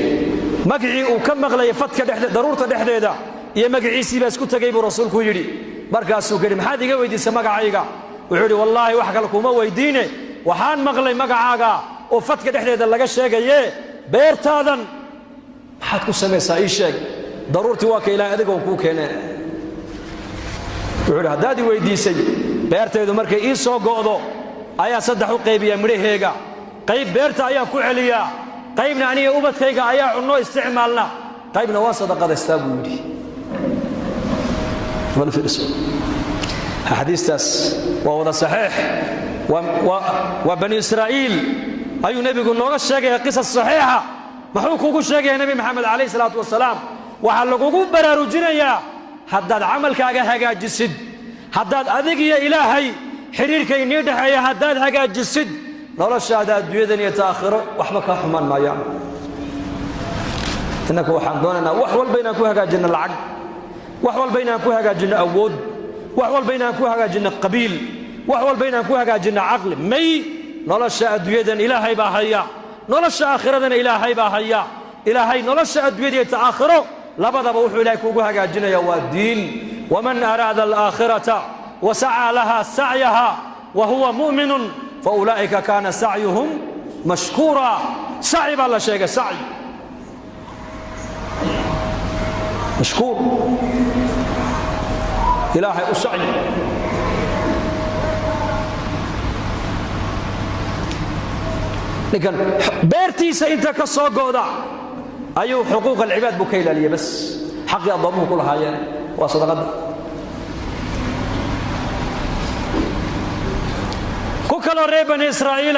magacii uu ka maqlayay fadka daruurta dhexdeeda iyo magaciisii baa isku tegay buu rasuulku yidhi markaasuu ka yidhi maxaad iga weydiisay magacayga wuxuu yidhi wallaahi wax kale kuma weydiine waxaan maqlay magacaaga oo fadka dhexdeeda laga sheegaye beertaadan maxaad ku samaysaa ii sheeg daruurtii waa ka ilaahay adigoon kuu keeneen wuxuu yidhi haddaad i weydiisay beertaydu markay ii soo go'do ayaa saddex u qaybiyaa midhaheega qayb beerta ayaan ku celiyaa qaybna aniga ubadkayga ayaa cunno isticmaalna qaybna waa sadaqadaystaa buu yidhi xadiistaas waa wada saxiix waa bani israa'iil ayuu nebigu nooga sheegaya qisas saxiixa muxuu kugu sheegaya nebi maxamed calayh salaatu wasalaam waxaa lagugu baraarujinayaa haddaad camalkaaga hagaajisid haddaad adig iyo ilaahay xiriirka inii dhexeeya haddaad hagaajisid noloshaada adduunyadan iyo taakhiro waxba kaa xumaan maayaan innaka waxaan doonaynaa wax walba inaan ku hagaajinno lacag wax walba inaan ku hagaajinno awood wax walba inaan ku hagaajinno qabiil wax walba inaan ku hagaajinno caqli may nolosha adduunyadan ilaahay baa haya nolosha aakhiradana ilaahay baa haya ilaahay nolosha adduunyada iyo taakhiro labadaba wuxuu ilaahay kuugu hagaajinaya waa diin waman araada alaakhirata wasacaa laha sacyaha wa huwa mu'minun faulaa'ika kaana sacyuhum mashkuura saci baa la sheegay saci mashkuur ilaahay u socdi لكن بيرتيس انت كسوغودا ايو حقوق العباد بكيل لي بس حق يضمه كل حاجه وصدقه كوكل ريبن اسرائيل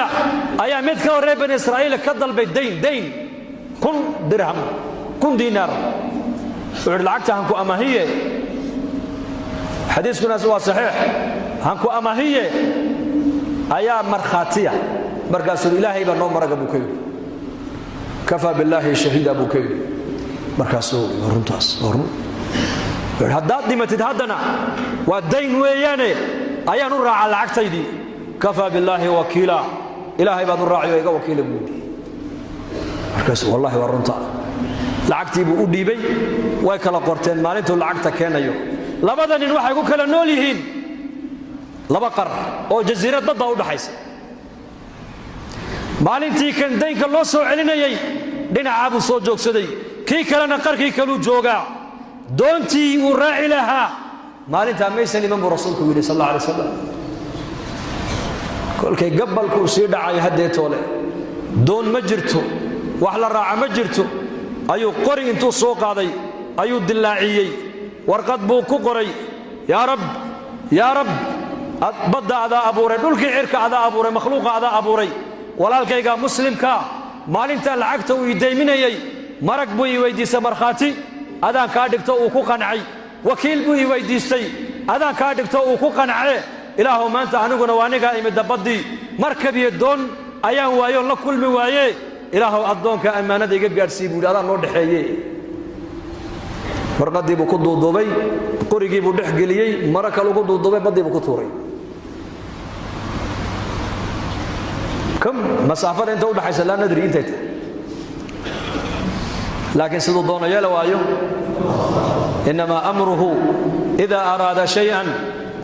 ايا مدك ريبن اسرائيل كدل بالدين دين كن درهم كن دينار لعقتها هنكو اماهيه حديثنا سوا صحيح هنكو اماهيه ايا مرخاتيه مركز الإلهي بنو مرق أبو كيل كفى بالله شهيد أبو كيل مركز ورنتاس ورن هدات دي ما تتهدنا والدين ويانه أيا نرى على العكتي دي كفى بالله وكيلا إلهي بعد الراعي ويقى وكيل بودي مركز والله ورنتا العكتي بودي بي ويكلا قرتين مالنتو العكتا كان يو لبدا إن واحد يقول كلا نوليهين لبقر أو جزيرة ضد أو بحيس maalintii kan daynka loo soo celinayay dhinaca buu soo joogsaday kii kalena qarkii kalu jooga doontii uu raaci lahaa maalinta maysan iman buu rasuulku yiri sallallahu alayhi wasallam kolkay gabalku sii dhacay hadee toole doon ma jirto wax la raaca ma jirto ayuu qori intuu soo qaaday ayuu dilaaciyay warqad buu ku qoray ya rab badda ada abuuray dhulkii cirka ada abuuray makhluuqa ada abuuray walaalkayga muslimka maalinta lacagta uu ideyminayay marag buu i weydiisay markhaati adaan ka dhigto uu ku qancay wakiil buu i weydiistay adaan ka dhigto uu ku qancay ilaahu maanta aniguna waaniga imid badii markab iyo doon ayaan waayo la kulmi waaye ilaahu adoonka amaanada iga gaarsiin buu adaan loo dhaxeeyay warqadii buu ku duuduubay qorigii buu dhex geliyay maraka lagu duuduubay badii buu ku tuuray كم مسافة أنت ولا حيس لا ندري أنت لكن سيد الضون يلا وأيوم إنما أمره إذا أراد شيئا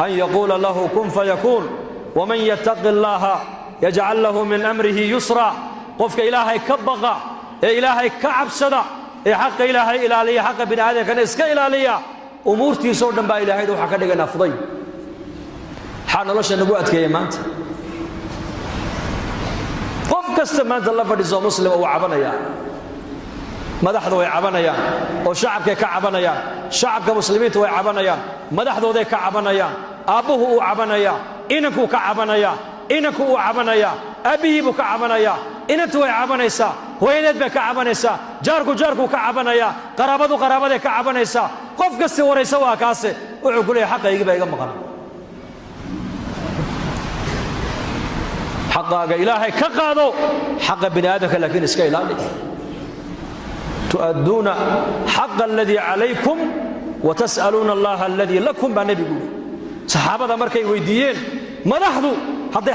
أن يقول له كن فيكون ومن يتق الله يجعل له من أمره يسرا قفك إلهي كبغى إلهي كعب صدا حق إلهي إلهي حق بن آدم كان إسك إلهي أمورتي صور دم إلهي دو حق دقنا فضي حان الله شنبوءت كيمانت qof kasta maanta la fadhiiso muslim oo cabanaya madaxdu way cabanayaan oo shacabka ka cabanayaan shacabka muslimiintu way cabanayaan madaxdooda ka cabanayaan aabuhu uu cabanaya inanku ka cabanaya inanku uu cabanaya abihiibu ka cabanaya inantu way cabanaysaa hooyadeed bay ka cabanaysaa jaarku ka cabanaya qaraabadu ka cabanaysaa qof kasta waraysa waa kaase wuxuu ku leeyahay xaqayga baa iga maqan حقاق إلهي كقادو حق بني آدم لكن اسكا إلهي تؤدون حق الذي عليكم وتسألون الله الذي لكم بنبي يقول صحابة مركي ويديين ما نحضو هذي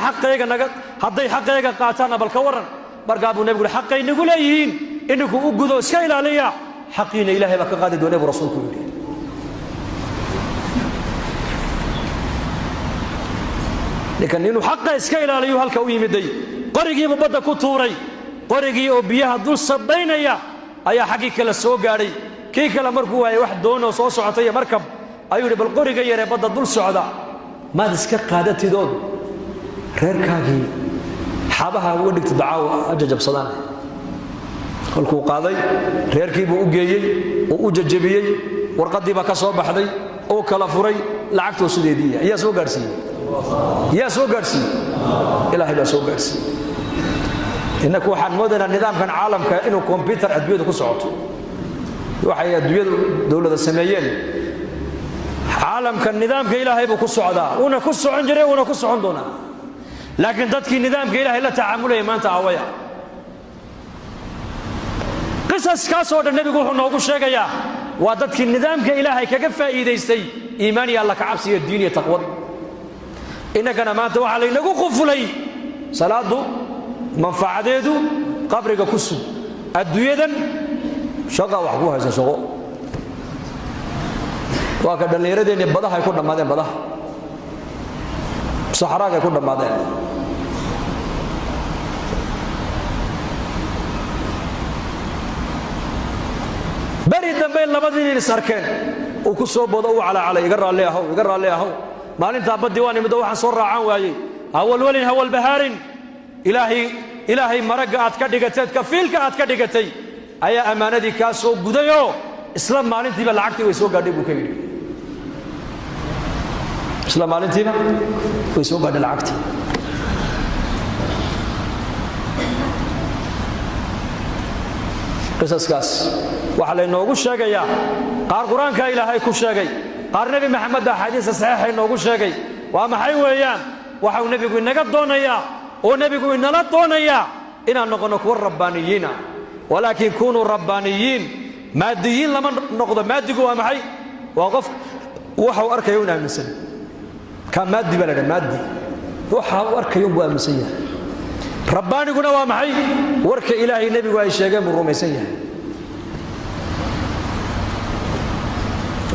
حقيقة قاتانا بالكورن مرقابو نبي يقول حقين نقول أيهين إنكو أقودو اسكا إلهي حقين إلهي بك قادد ونبي رسولك يقول لكن إنه حقه إسكا إلهي هلك ويمدي قرقي ببدا كتوري قرقي وبيها دول صبينيا أي حقيقة للسوقاري كيك لمركو أي واحد دونه وصوص عطية مركب أيوري بالقرقي يري بدا دول سعدا ما دسكا قادتي دون غير كاكي حابها ودك تدعاو أججب صدانه قلكو قاضي غير كيبو أجيي وأججبيي ورقدي بكا صوب حدي أو كلافوري لعقته سديدية يا سوقارسي يا سوغرسي إلهي لا سوغرسي إنك واحد مودنا النظام كان عالم كأنه كمبيوتر أدوية كسعته وحي أدوية دولة السمايين عالم كان نظام كإلهي بكسعدا ونا كسع عنجري ونا كسع عندنا لكن ضدك النظام كإلهي لا تعامله ما أنت عويا قصص كاسود النبي يقول نوقف شيء يا وضدك النظام كإلهي كجفة إيديستي إيماني الله كعبسي الدين يتقوى إنك أنا ما توح علي نقول قفلي صلاة منفعة قبرك كسو الدويدا شقا وحقوها إذا شقو وكذا اللي يريد أن يبضح يكون ماذا بضح صحراء يكون ماذا بري الدنبين لبدين السركين uu ku soo boodo uu calacalay iga raalli ahow maalintaa baddi waan imid waxaan soo raacaan waayey hawalwalin hawalbahaarin ilaahay maragga aad ka dhigateed kafiilka aad ka dhigatay ayaa ammaanadii kaa soo gudayoo isla maalintiiba lacagtii way soo gaadhay buu ka yidhi isla maalintiiba way soo gaadhay lacagtii qisaskaas waxaa laynoogu sheegayaa qaar qur-aanka ilaahay ku sheegay qaar nebi maxamed axaadiisa saxiixa inoogu sheegay waa maxay weeyaan waxau nebigu inaga doonayaa oo nebigu inala doonayaa inaan noqonno kuwa rabbaaniyiina walaakiin kunuu rabbaaniyiin maadiyiin lama noqdo maadigu waa maxay waa qof waxa uu arkayo un aaminsan ka maadi baa la dhaha maadi waxa uu arkayo buu aaminsan yahay rabbaaniguna waa maxay warka ilaahay nebigu ay sheegeen buu rumaysan yahay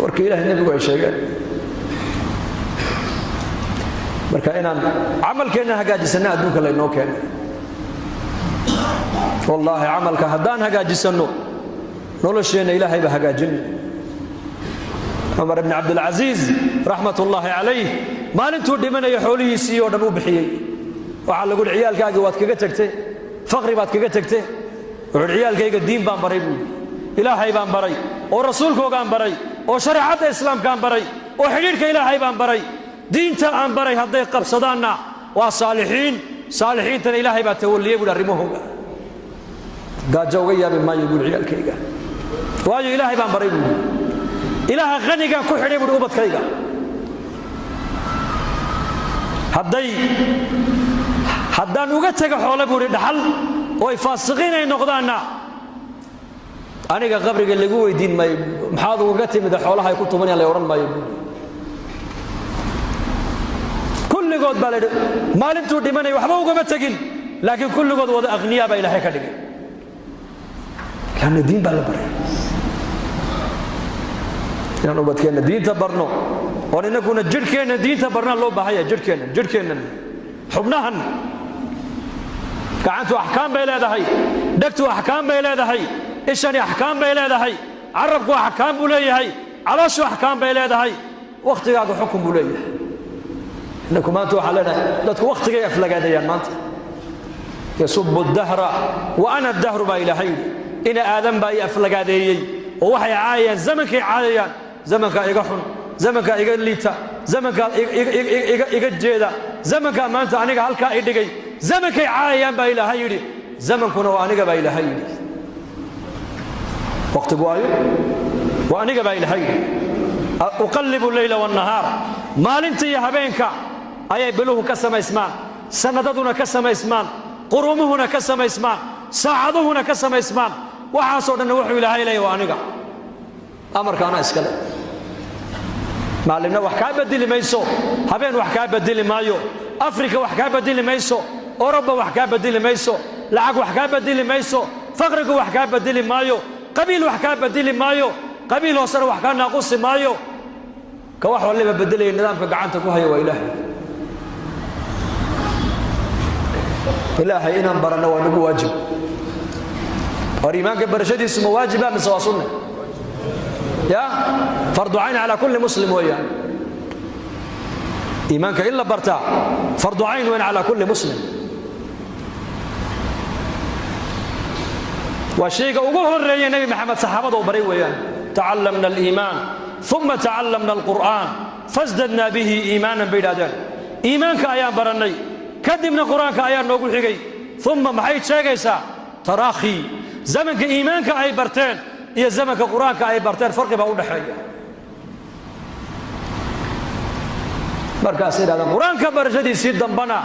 warka ilaahay nebigu ay sheegeen marka inaan camalkeenna hagaajisana adduunka laynoo keenay wallaahi camalka haddaan hagaajisanno nolosheenna ilaahay baa hagaajin cumar ibn cabdilcasiis raxmatullaahi calayh maalintuu dhimanaya xoolihiisii oo dhan u bixiyey waxaa lagu yidhi ciyaalkaagii waad kaga tegtay faqri baad kaga tegtay wuxuu yidhi ciyaalkayga diin baan baray buudi ilaahay baan baray oo rasuulkoogaan baray oo shareecadda islaamkaan baray oo xidhiidhka ilaahay baan baray diinta aan baray hadday qabsadaanna waa saalixiintana ilaahay baa tawalliyey buuhi arrimahooga gaajo uga yaabi maayo buuhi ciyaalkayga waayo ilaahay baan baray buuhi ilaaha qanigaan ku xidhay buuhi ubadkayga haddaan uga taga xoole buuhi dhaxal oo ay faasiqiin ay noqdaanna aniga qabriga lagu weydiin maayo maxaad uga timid xoolaha ay ku tumanayaan la odhan maayo buuhi kulligood baa laydhi maalintuu dhimanaya waxba ugama tegin laakiin kulligood wada aqniyaa baa ilaahay ka dhigay laanna diin baa la baray inaan ubadkeenna diinta barno oon innaguna jidhkeenna diinta barnaa loo baahaya jidhkeennan xubnahan gacantu axkaam bay leedahay dhegtu axkaam bay leedahay ishani axkaam bay leedahay carabku axkaam buu leeyahay calooshu axkaam bay leedahay wakhtigaaga xukun buu leeyahay innaku maanta waxaan leenahay dadku wakhtigay aflagaadayaan maanta yasubu dahra wa ana dahru baa ilaahay yidhi ina aadan baa ii aflagaadeeyey oo waxay caayayaan zamankay caayayaan zamankaa iga xun zamankaa iga liita zamankaa iga jeeda zamankaa maanta aniga halkaa i dhigay zamankay caayayaan baa ilaahay yidhi zamankuna waa aniga baa ilaahay yidhi waqtigu waayo waa aniga baa ilaahay yidhi uqallibu leyla wannahaar maalinta iyo habeenka ayay biluhu ka samaysmaan sannadaduna ka samaysmaan qurumuhuna ka samaysmaan saacaduhuna ka samaysmaan waxaasoo dhanna wuxuu ilaahay leeyahy waa aniga amarkaana iskale maalimna wax kaa bedeli mayso habeen wax kaa bedeli maayo afrika wax kaa bedeli mayso oroba wax kaa bedeli mayso lacag wax kaa bedeli mayso faqrigu wax kaa bedeli maayo qabiil wax kaa bedeli maayo qabiil hoosena wax kaa naaqusi maayo ka wax waliba bedelaya nidaamka gacanta ku haya waa ilaahay inaan baranno waa nagu waajib war iimaanka barashadiisu ma waajiba mise waa sunne ya fardu cayn calaa kulli muslim weeyaan iimaanka in la bartaa fardu cayn weyn calaa kulli muslim waa shayga ugu horreeya nebi maxamed saxaabada u baray weeyaan tacallamna aliimaan uma tacallamna alqur'aan fasdadnaa bihi iimaanan bay idhahdeen iimaanka ayaan barannay kadibna qur-aanka ayaa noogu xigay uma maxay sheegaysaa taraakhi zamanka iimaanka ay barteen iyo zamanka qur-aanka ay barteen farqi baa u dhaxeeya markaasay idhahdeen qur-aanka barashadiisii dambana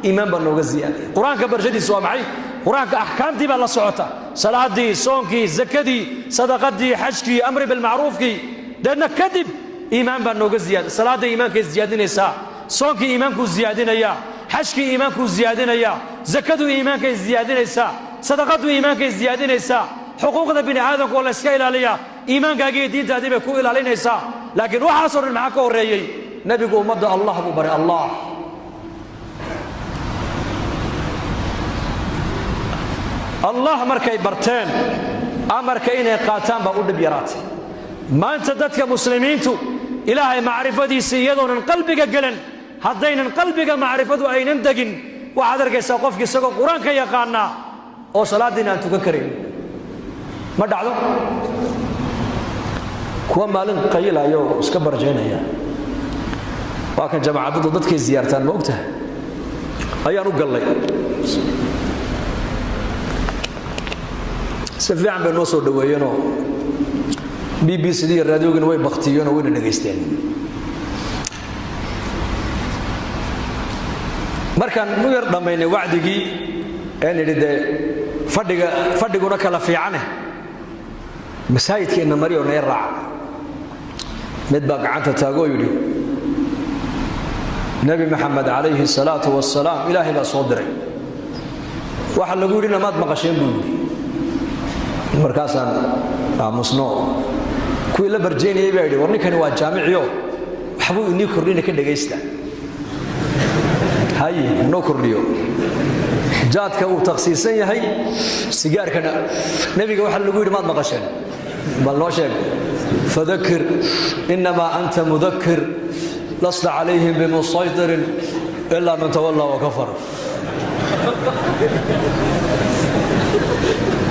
iimaan baa nooga ziyaaday qur-aanka barashadiisi waa maxay qur-aanka axkaamtii baa la socota salaadii soonkii zakadii sadaqadii xajkii amri bilmacruufkii deedna kadib iimaan baa nooga ziyaaday salaadda iimaankay ziyaadinaysaa soonkii iimaankuu ziyaadinayaa xajkii iimaankuu ziyaadinayaa zakadu iimaankay ziyaadinaysaa sadaqadu iimaankay ziyaadinaysaa xuquuqda bini aadamka oo la iska ilaaliyaa iimaankaagiiyo diintaadii bay ku ilaalinaysaa laakiin waxaasoo dhan maxaa ka horreeyey nebigu ummadda allah buu baray allah allah markay barteen amarka inay qaataan baa u dhib yaraatay maanta dadka muslimiintu ilaahay macrifadiisa iyadoonan qalbiga galan haddaynan qalbiga macrifadu aynan degin waxaad arkaysaa qofki isagoo qur-aanka yaqaanaa oo salaadiina aan tukan karayn ma dhacdo kuwa maalin qayilayo oo iska barjeynaya waa kan jamaacaddu dadkay ziyaartaan ma ogtahay ayaan u gallay si fiican bay noo soo dhaweeyeenoo BBC iyo raadiyoogina way baktiyeenoo wayna dhegaysteen markaan u yar dhammaynay wacdigii een idhi dee fadhiguna kala fiicane masaajidkeenna mari oo naya raaca mid baa gacanta taagoo yidhi nebi maxamed calayhi salaatu wasalaam ilaahay baa soo diray waxa lagu yidhi namaad maqasheen buu yidhi markaasaan aamusno kuwii la barjeynayay baa yidhi war ninkani waa jaamiciyo waxbuu inii kordhina ka dhegaysta haye noo kordhiyo jaadka uu takhsiisan yahay sigaarkana nebiga waxa lagu yidhi maad maqasheen bal noo sheeg fadakir inamaa anta mudakir lasta calayhim bimusaytirin ilaa man tawallaa wakafar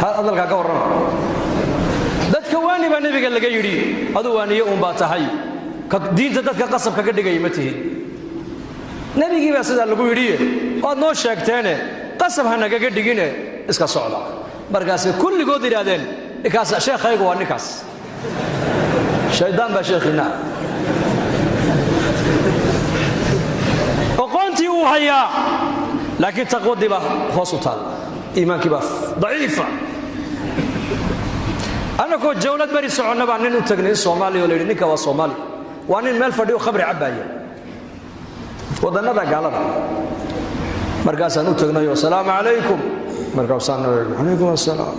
hadalkaa ka warrama dadka waani baa nebiga laga yidhi aduu waaniye uunbaa tahay diinta dadka qasab kaga dhigaya ma tihid nebigii baa sidaa lagu yidhiye waad noo sheegteene qasab ha nagaga dhigine iska socda markaasay kulligood yidhaahdeen ninkaas sheekhaygu waa ninkaas shaydaan baa sheekhiina oqoontii uu hayaa laakiin taqwadii baa hoos u taal iimaankii baa daciifa annagoo jawlad bari soconna baa nin u tagnay soomaaliya oo la yidhi ninka waa soomaali waa nin meel fadhiyo khamri cabbaaya wadannada gaalada markaasaan u tagnayo asalaamu calaykum markaasaan calaykum asalaam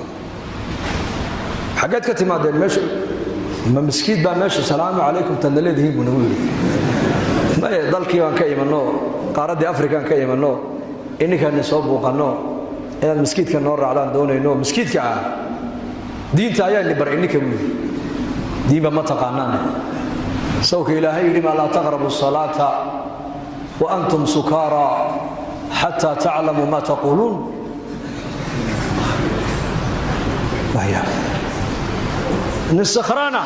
xaggeed ka timaadeen meesha ma miskiid baa meesha salaamu calaykum tadna leedihiin buu nagu yidhi maye dalkii baan ka imanno qaaraddii afrikaan ka imanno ininkaani soo buuqanno inaad miskiidka noo raacdaan doonayno miskiidka ah diinta ayaani bar ininka buu yidhi diinba ma taqaanaane sawka ilaahay yidhi maa laa taqrabu salaata wa antum sukaara xataa taclamuu ma taquuluun nin sakhraana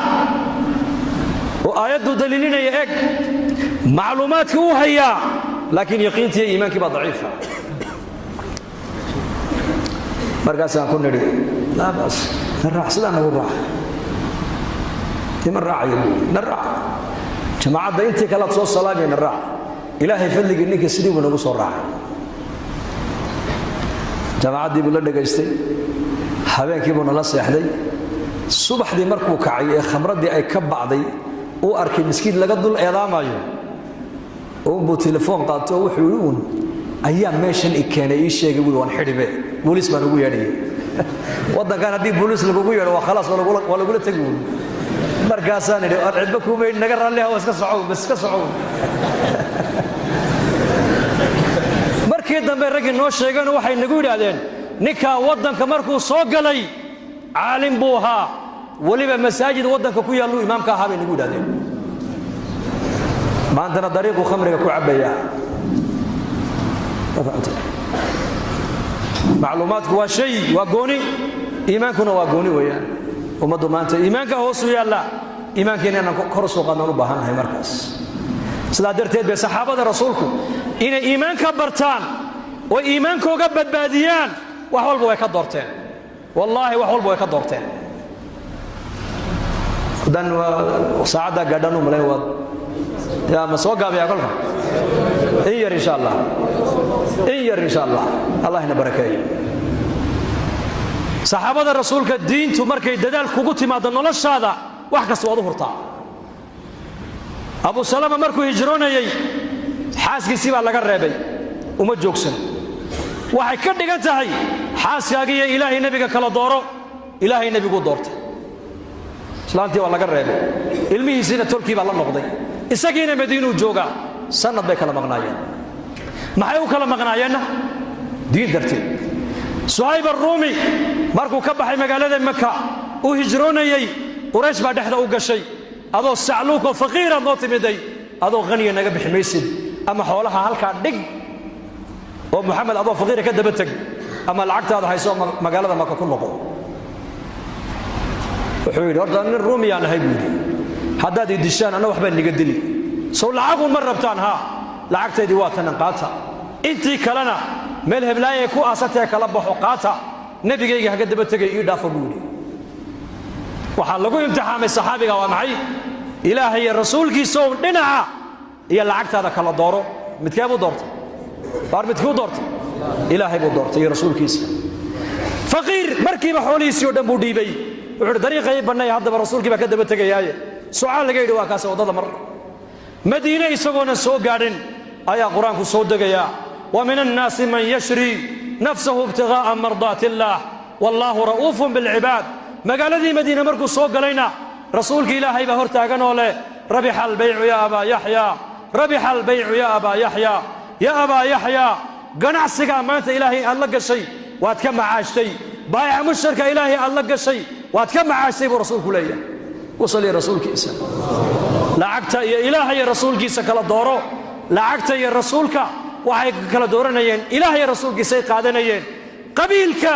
oo aayaddu daliilinaya eg macluumaadka uu hayaa laakiin yaqiintii iyo iimaankii baa daciifa markaasaan ku nidhi laa baas na raac sidaa nagu raac ima raacayo na raac jamaacadda intii kalead soo salaamaya na raac ilaahay fadligii ninkii sidii buu nagu soo raacay jamaacaddii buu la dhegaystay habeenkii buu nala seexday subaxdii markuu kacay ee khamraddii ay ka bacday uu arkay miskiid laga dul eedaamayo uunbuu telefoon qaato oo wuxuu yidhi uun ayaa meeshan i keenay ii sheegay buui waan xidhibe booliis baan ugu yeedhayay waddankan haddii booliis lagugu yeedho waa khalaas waa lagula tegi uun markaasaan idhi ood cidba kuumaydhi naga raalliha waa iska socow bas iska socow markii dambe raggii noo sheegeen waxay nagu yidhaahdeen ninkaa waddanka markuu soo galay caalim buu ahaa weliba masaajid waddanka ku yaalluu imaamka ahaa bay nagu yidhahdeen maantana dariiquu khamriga ku cabbaya macluumaadku waa shay waa gooni iimaankuna waa gooni weeyaan ummaddu maanta iimaanka hoosu yaalla iimaankeena inaan kor u soo qaadnaan u baahan nahay markaas sidaa darteed bay saxaabada rasuulku inay iimaanka bartaan oo iimaankooga badbaadiyaan wax walba way ka doorteen wallaahi wax walba way ka doorteen haddaan saacaddaa gaadhaan u malayn waad yaa ma soo gaabayaa kolka in yar insha allah in yar insha allah allah ina barakeeyo saxaabada rasuulka diintu markay dadaal kugu timaado noloshaada wax kasta waad u hurtaa abu salama markuu hijroonayay xaaskiisii baa laga reebay uma joogsan waxay ka dhigan tahay xaaskaagiiyo ilaahay nebiga kala dooro ilaahay nebiguu doortay islaantii waa laga reebay ilmihiisiina tolkii baa la noqday isagiina madiinuu joogaa sanad bay kala maqnaayeen maxay u kala maqnaayeenna diin darteed suhayb arruumi markuu ka baxay magaalada maka uu hijroonayey quraysh baa dhexda u gashay adoo sacluuko faqiira noo timiday adoo qaniya naga bixi maysid ama xoolaha halkaa dhig oo maxamed adoo faqiira ka daba tag ama lacagtaada hayso magaalada maka ku noqo wuxuu yidhi horta nin ruumiyaan ahay buu yidhi haddaad ii dishaan anna waxbaa niga dili sow lacagun ma rabtaan haa lacagtaydii waa tanan qaata intii kalena meel heblaayay ku aasatee kala baxo qaata nebigayga haga daba tegay ii dhaafo buu yidhi waxaa lagu imtixaamay saxaabiga waa maxay ilaahay iyo rasuulkiisaoo dhinaca iyo lacagtaada kala dooro midkee buu doortay baar midkuu doortay ilaahay buu doortay iyo rasuulkiisa faqiir markiiba xoolihiisii oo dhan buu dhiibay wuxuu yidhi dariiqay bannay haddaba rasuulkii baa ka daba tegayaaye sucaal laga yidhi waa kaase waddada mar madiine isagoonan soo gaadhin ayaa qur-aanku soo degayaa wa min annaasi man yashri nafsahu ibtigaa'a mardaati illaah wallaahu ra'uufun bilcibaad magaaladii madiine markuu soo galayna rasuulka ilaahay baa hor taagan oo leh rabixa albaycu yaa abaa yaxyaa rabixa albaycu yaa abaa yaxyaa yaa abaa yaxyaa ganacsigaa maanta ilaahay aad la gashay waad ka macaashtay baayaca mushtarka ilaahay aad la gashay waad ka macaashtay buu rasuulku leeyahay wasaliya rasuulkiisa lacagta iyo ilaahay rasuulkiisa kala dooro lacagta iyo rasuulka waxay kala dooranayeen ilaahay rasuulkiisay qaadanayeen qabiilka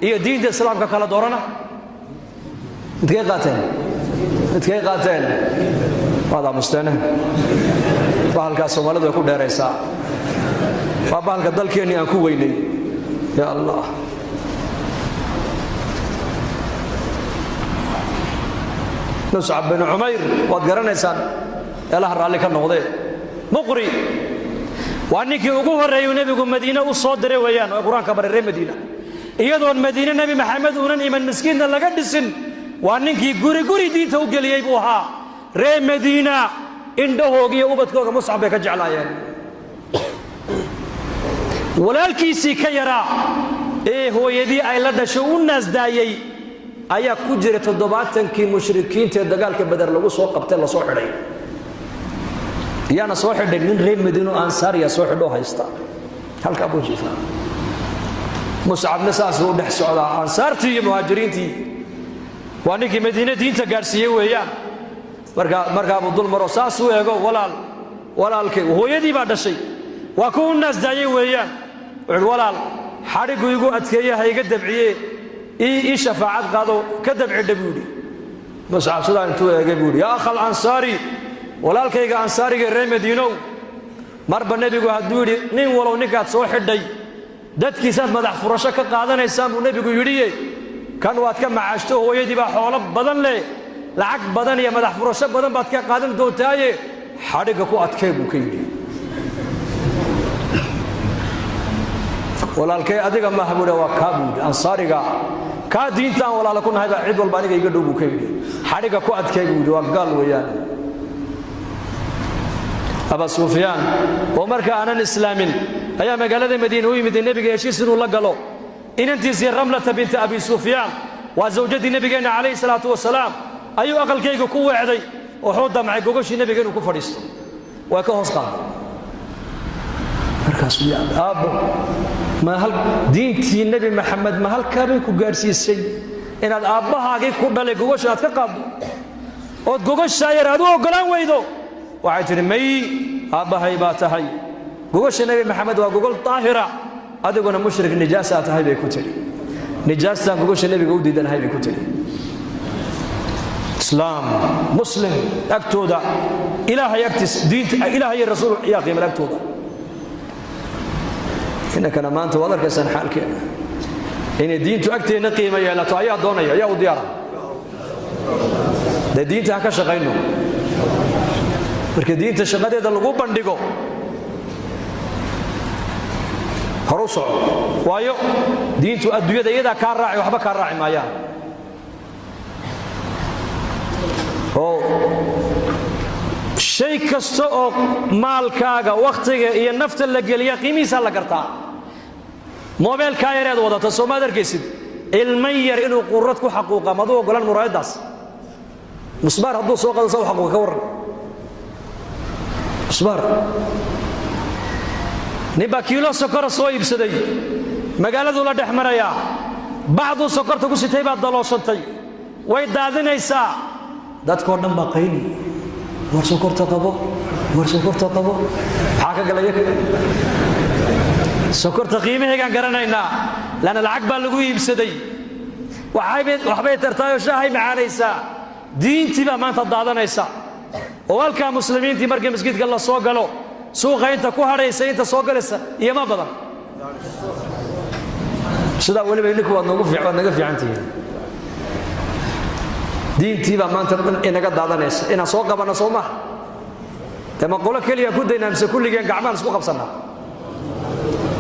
iyo diinta islaamka kala doorana midkay qaateen waad aamusteene bahalkaas soomaalidu way ku dheeraysaa waa bahalka dalkeennii aan ku weynay ya allah muscab bin cumayr waad garanaysaan eelaha raalli ka noqdee muqri waa ninkii ugu horreeyuu nebigu madiine u soo diray weeyaan oo qur-aanka baray reer madiina iyadoon madiine nebi maxamed uunan iman miskiinna laga dhisin waa ninkii guri guri diinta u geliyey buu ahaa reer madiina indhahooga iyo ubadkooga muscab bay ka jeclaayeen walaalkiisii ka yaraa ee hooyadii ay la dhashay u naasdaayey ayaa ku jira 70kii mushrikiinta ee dagaalka badar lagu soo qabtay la soo xidhay yaana soo xidhay nin reer madiino ansaariya soo xidho haysta halka abu jifa muscabna saas uu dhex socdaa ansaartii iyo muhaajiriintii waa ninkii madiina diinta gaarsiiyey weeyaan marka abu dul maro saas uu eego walaalkay hooyadii baa dhashay waa ku naasdaayey weeyaan wuxuu walaal xarigu igu adkeeyay hayga dabciye ii shafaacad qaado ka dabci dhabuudi muscab sidaa intuu eegay buudi yaa akhal ansaari walaalkayga ansaariga reer madiinow marba nebigu hadduu yidhi nin walow ninkaad soo xidhay dadkiisaad madax furasho ka qaadanaysaan buu nebigu yidhiye kan waad ka macaashto hooyadii baa xoolo badan leh lacag badan iyo madax furasho badan baad ka qaadan doontaaye xadhigga ku adkee buu ka yidhi walaalkay adiga maaha buudha waa kaa buudhi ansaariga kaa diintaan walaala ku nahay baa cid walba aniga iga dhow buu ka yidhi xadhigga ku adkee buu yidhi waa gaal weeyaan aba sufyaan oo marka aanan islaamin ayaa magaalada madiina u yimid nebiga heshiis inuu la galo inantiisii ramlata binta abi sufyaan waa zawjadii nebigeenna calayhi salaatu wasalaam ayuu aqalkayga ku weecday wuxuu damcay gogoshii nebiga inuu ku fadhiisto waa ka hoos qaaday markaasuu aabbo ma hal diintii nebi maxamed ma halkaabay ku gaadhsiisay inaad aabbahaagii ku dhalay gogosha aad ka qaaddo ood gogoshaa yar aad u oggolaan weydo waxay tidhi may aabbahay baa tahay gogosha nebi maxamed waa gogol daahira adiguna mushrik nijaasaa tahay bay ku tidhi nijaastaan gogosha nebiga u diidanahay bay ku tidhi islaam muslim agtooda ilaahay agtiis diinta ilaahay iyo rasuul yaa qiimal agtooda innakana maanta waad arkaysaan xaalkeena inay diintu agteenna qiimo yeelato ayaa doonaya ayaa u diyaara dee diinta ha ka shaqayno marka diinta shaqadeeda lagu bandhigo horu soco waayo diintu adduunyada iyadaa kaa raaci waxba kaa raaci maayaan oo shay kasta oo maalkaaga wakhtiga iyo nafta la geliya qiimihiisaa la gartaa moobeelkaa yareed wadata soo maad arkaysid ilman yar inuu qurad ku xaquuqa maduu ogolan muraayaddaas musbaar hadduu soo qado sa u xaquuqa ka warran musbaar nin baa kiilo sokora soo iibsaday magaaladuu la dhex marayaa bacduu sokorta ku sitay baa dalooshantay way daadinaysaa dadkoo dhan baa qayli war sokorta qabo maxaa ka galaya sokorta qiimaheegaan garanaynaa lana lacag baa lagu iibsaday waxbay tartaayoo shaahay macaanaysaa diintii baa maanta daadanaysa oo halkaa muslimiintii markii masjidka la soo galo suuqa inta ku hadhaysa inta soo galaysa iyo ma badan sidaa weliba idinku waad naga fiican tihiin diintii baa maanta inaga daadanaysa inaan soo qabanno soo maha dee ma qolo keliya ku daynaa mise kulligeen gacmaan isku qabsannaa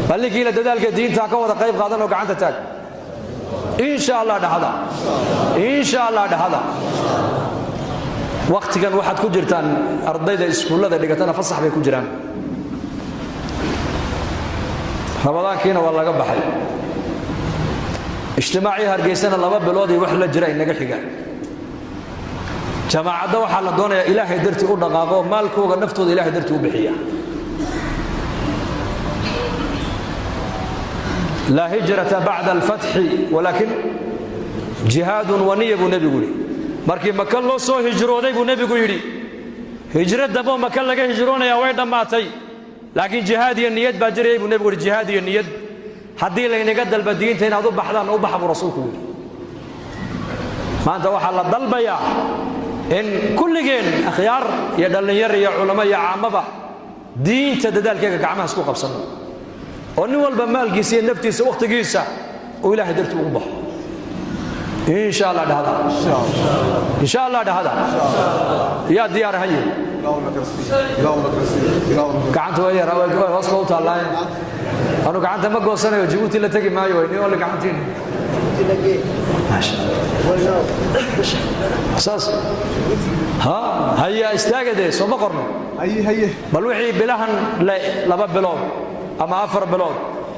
ballinkiina dadaalka diintaa ka wada qayb qaadan oo gacanta taag insha allah dhahada wakhtigan waxaad ku jirtaan ardayda iskuullada dhigatana fasax bay ku jiraan ramadaankiina waa laga baxay ijtimaacii hargeysana 2 bilood iyo wax la jira inaga xiga jamaacadda waxaa la doonayaa ilaahay dartii u dhaqaaqo maalkooga naftooda ilaahay dartii u bixiya laa hijrata bacda alfatxi walaakin jihaadun waniya buu nebigu yidhi markii maka loo soo hijrooday buu nebigu yidhi hijro damboo maka laga hijroonayaa way dhammaatay laakiin jihaad iyo niyad baa jirayay buu nebigu yidhi jihaad iyo niyad haddii laynaga dalba diinta inaad u baxdaan u baxa buu rasuulku yidhi maanta waxaa la dalbayaa in kulligeen akhyaar iyo dhallinyar iyo culamo iyo caamaba diinta dadaalkeega gacmaha isku qabsanno oo nin walba maalkiisa iyo naftiisa wakhtigiisa uu ilaahay dartii ugu baxo insha allah dhahada yaa diyaar haye gacanta way yar hoos loo taallaaye anu gacanta ma goosanayo Djibouti la tagi maayo way niyo la gacantiin saas haya istaagade soo ma qorno haye bal wixii bilahan 2 bilood ama 4 bilood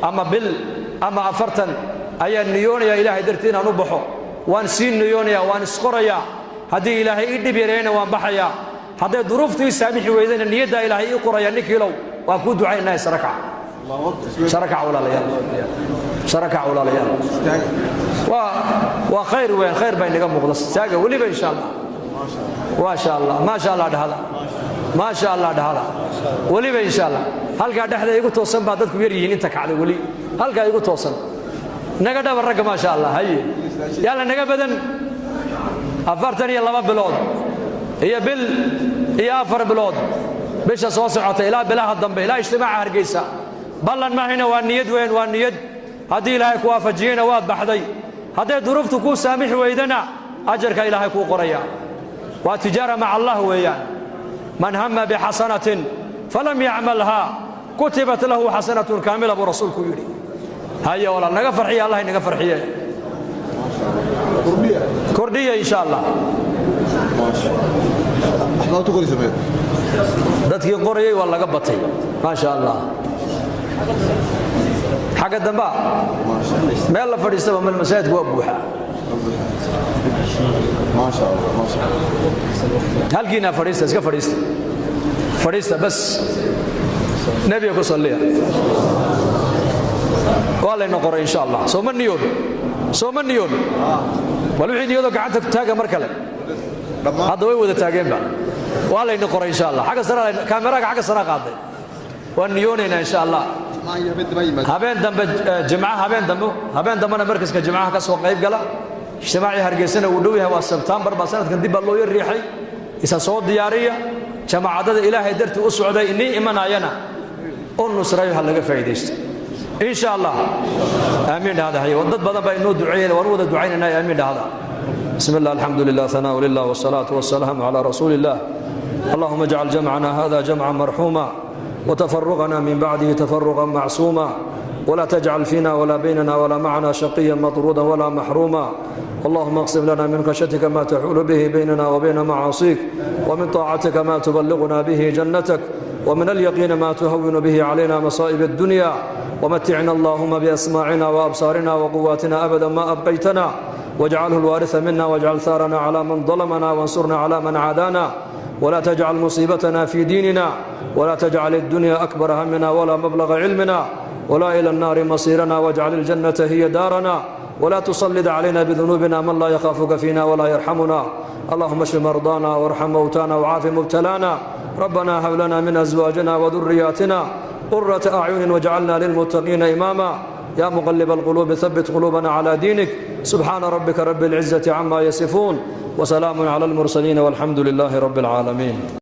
ama bil ama 40 ayaa niyoonaya ilaahay dartii inaan u baxo waan sii niyoonaya waan isqoraya haddii ilaahay ii dhib yareeyna waan baxaya hadday duruuftu ii saamixi weydana niyadda ilaahay ii qoraya ninkiilow waan kuu ducaynahay sharakac walaalayaal waa khayr weyn khayr baa inaga muuqda istaaga weliba insha allah maasha allah dhahada weliba insha allah halkaa dhexda igu toosan baa dadku yar yihiin inta kacday weli halkaa igu toosan naga dhaba ragga maasha allah haye yalla naga badan 42 bilood iyo bil iyo 4 bilood bisha soo socota ilaa bilaha dambe ilaa ijtimaaca hargeysa ballan maahina waa niyad weyn waa niyad haddii ilaahay ku waafajiyena waad baxday hadday duruuftu kuu saamixi weydana ajarka ilaahay kuu qoraya waa tijaara maca allah weeyaan man hamma bixasanatin falam yacmalha kutibat lahu xasanatun kaamila buu rasuulku yidhi haya walaal naga farxiya allah inaga farxiye kordhiya insha allah dadkii qorayay waa laga batay maasha allah xagga damba meel la fadhiistaba meel masaajidku waa buuxa maasha allah halkiina fadhiista iska fadhiista bas nabiga ku salliya waa layna qoray insha allah sooma niyoon bal wixii niyadoo gacanta taaga mar kale hadda way wada taageenba waa layna qoray insha allah xagga sare kaameraga xagga sare qaaday waan niyoonaynaa insha allah habeen dambe jimcaha habeen dambena markaska jimcaha ka soo qayb gala ijtimaacii hargeysana uu dhow yahay waa September baa sanadkan dib baa loo yar riixay isa soo diyaariya jamaacadada ilaahay dartii u socday inii imanayana oo nusrayo ha laga faa'iideysto insha allah amiin hada hay wadad badan baa inoo duceeyeen waan wada duceynaa amiin hada bismillah alhamdulillah thanaa lillah wassalatu wassalamu ala rasulillah اللهم اجعل جمعنا هذا جمعا مرحوما وتفرقنا من بعده تفرقا معصوما ولا تجعل فينا ولا بيننا ولا معنا شقيا مطرودا ولا محروما اللهم اقسم لنا من خشيتك ما تحول به بيننا وبين معاصيك ومن طاعتك ما تبلغنا به جنتك ومن اليقين ما تهون به علينا مصائب الدنيا ومتعنا اللهم بأسماعنا وأبصارنا وقواتنا أبدا ما أبقيتنا واجعله الوارث منا واجعل ثارنا على من ظلمنا وانصرنا على من عادانا ولا تجعل مصيبتنا في ديننا ولا تجعل الدنيا أكبر همنا ولا مبلغ علمنا ولا إلى النار مصيرنا واجعل الجنة هي دارنا ولا تسلط علينا بذنوبنا من لا يخافك فينا ولا يرحمنا. اللهم اشف مرضانا وارحم موتانا وعاف مبتلانا. ربنا هب لنا من أزواجنا وذرياتنا قرة أعين واجعلنا للمتقين إماما. يا مقلب القلوب ثبت قلوبنا على دينك. سبحان ربك رب العزة عما يصفون وسلام على المرسلين والحمد لله رب العالمين.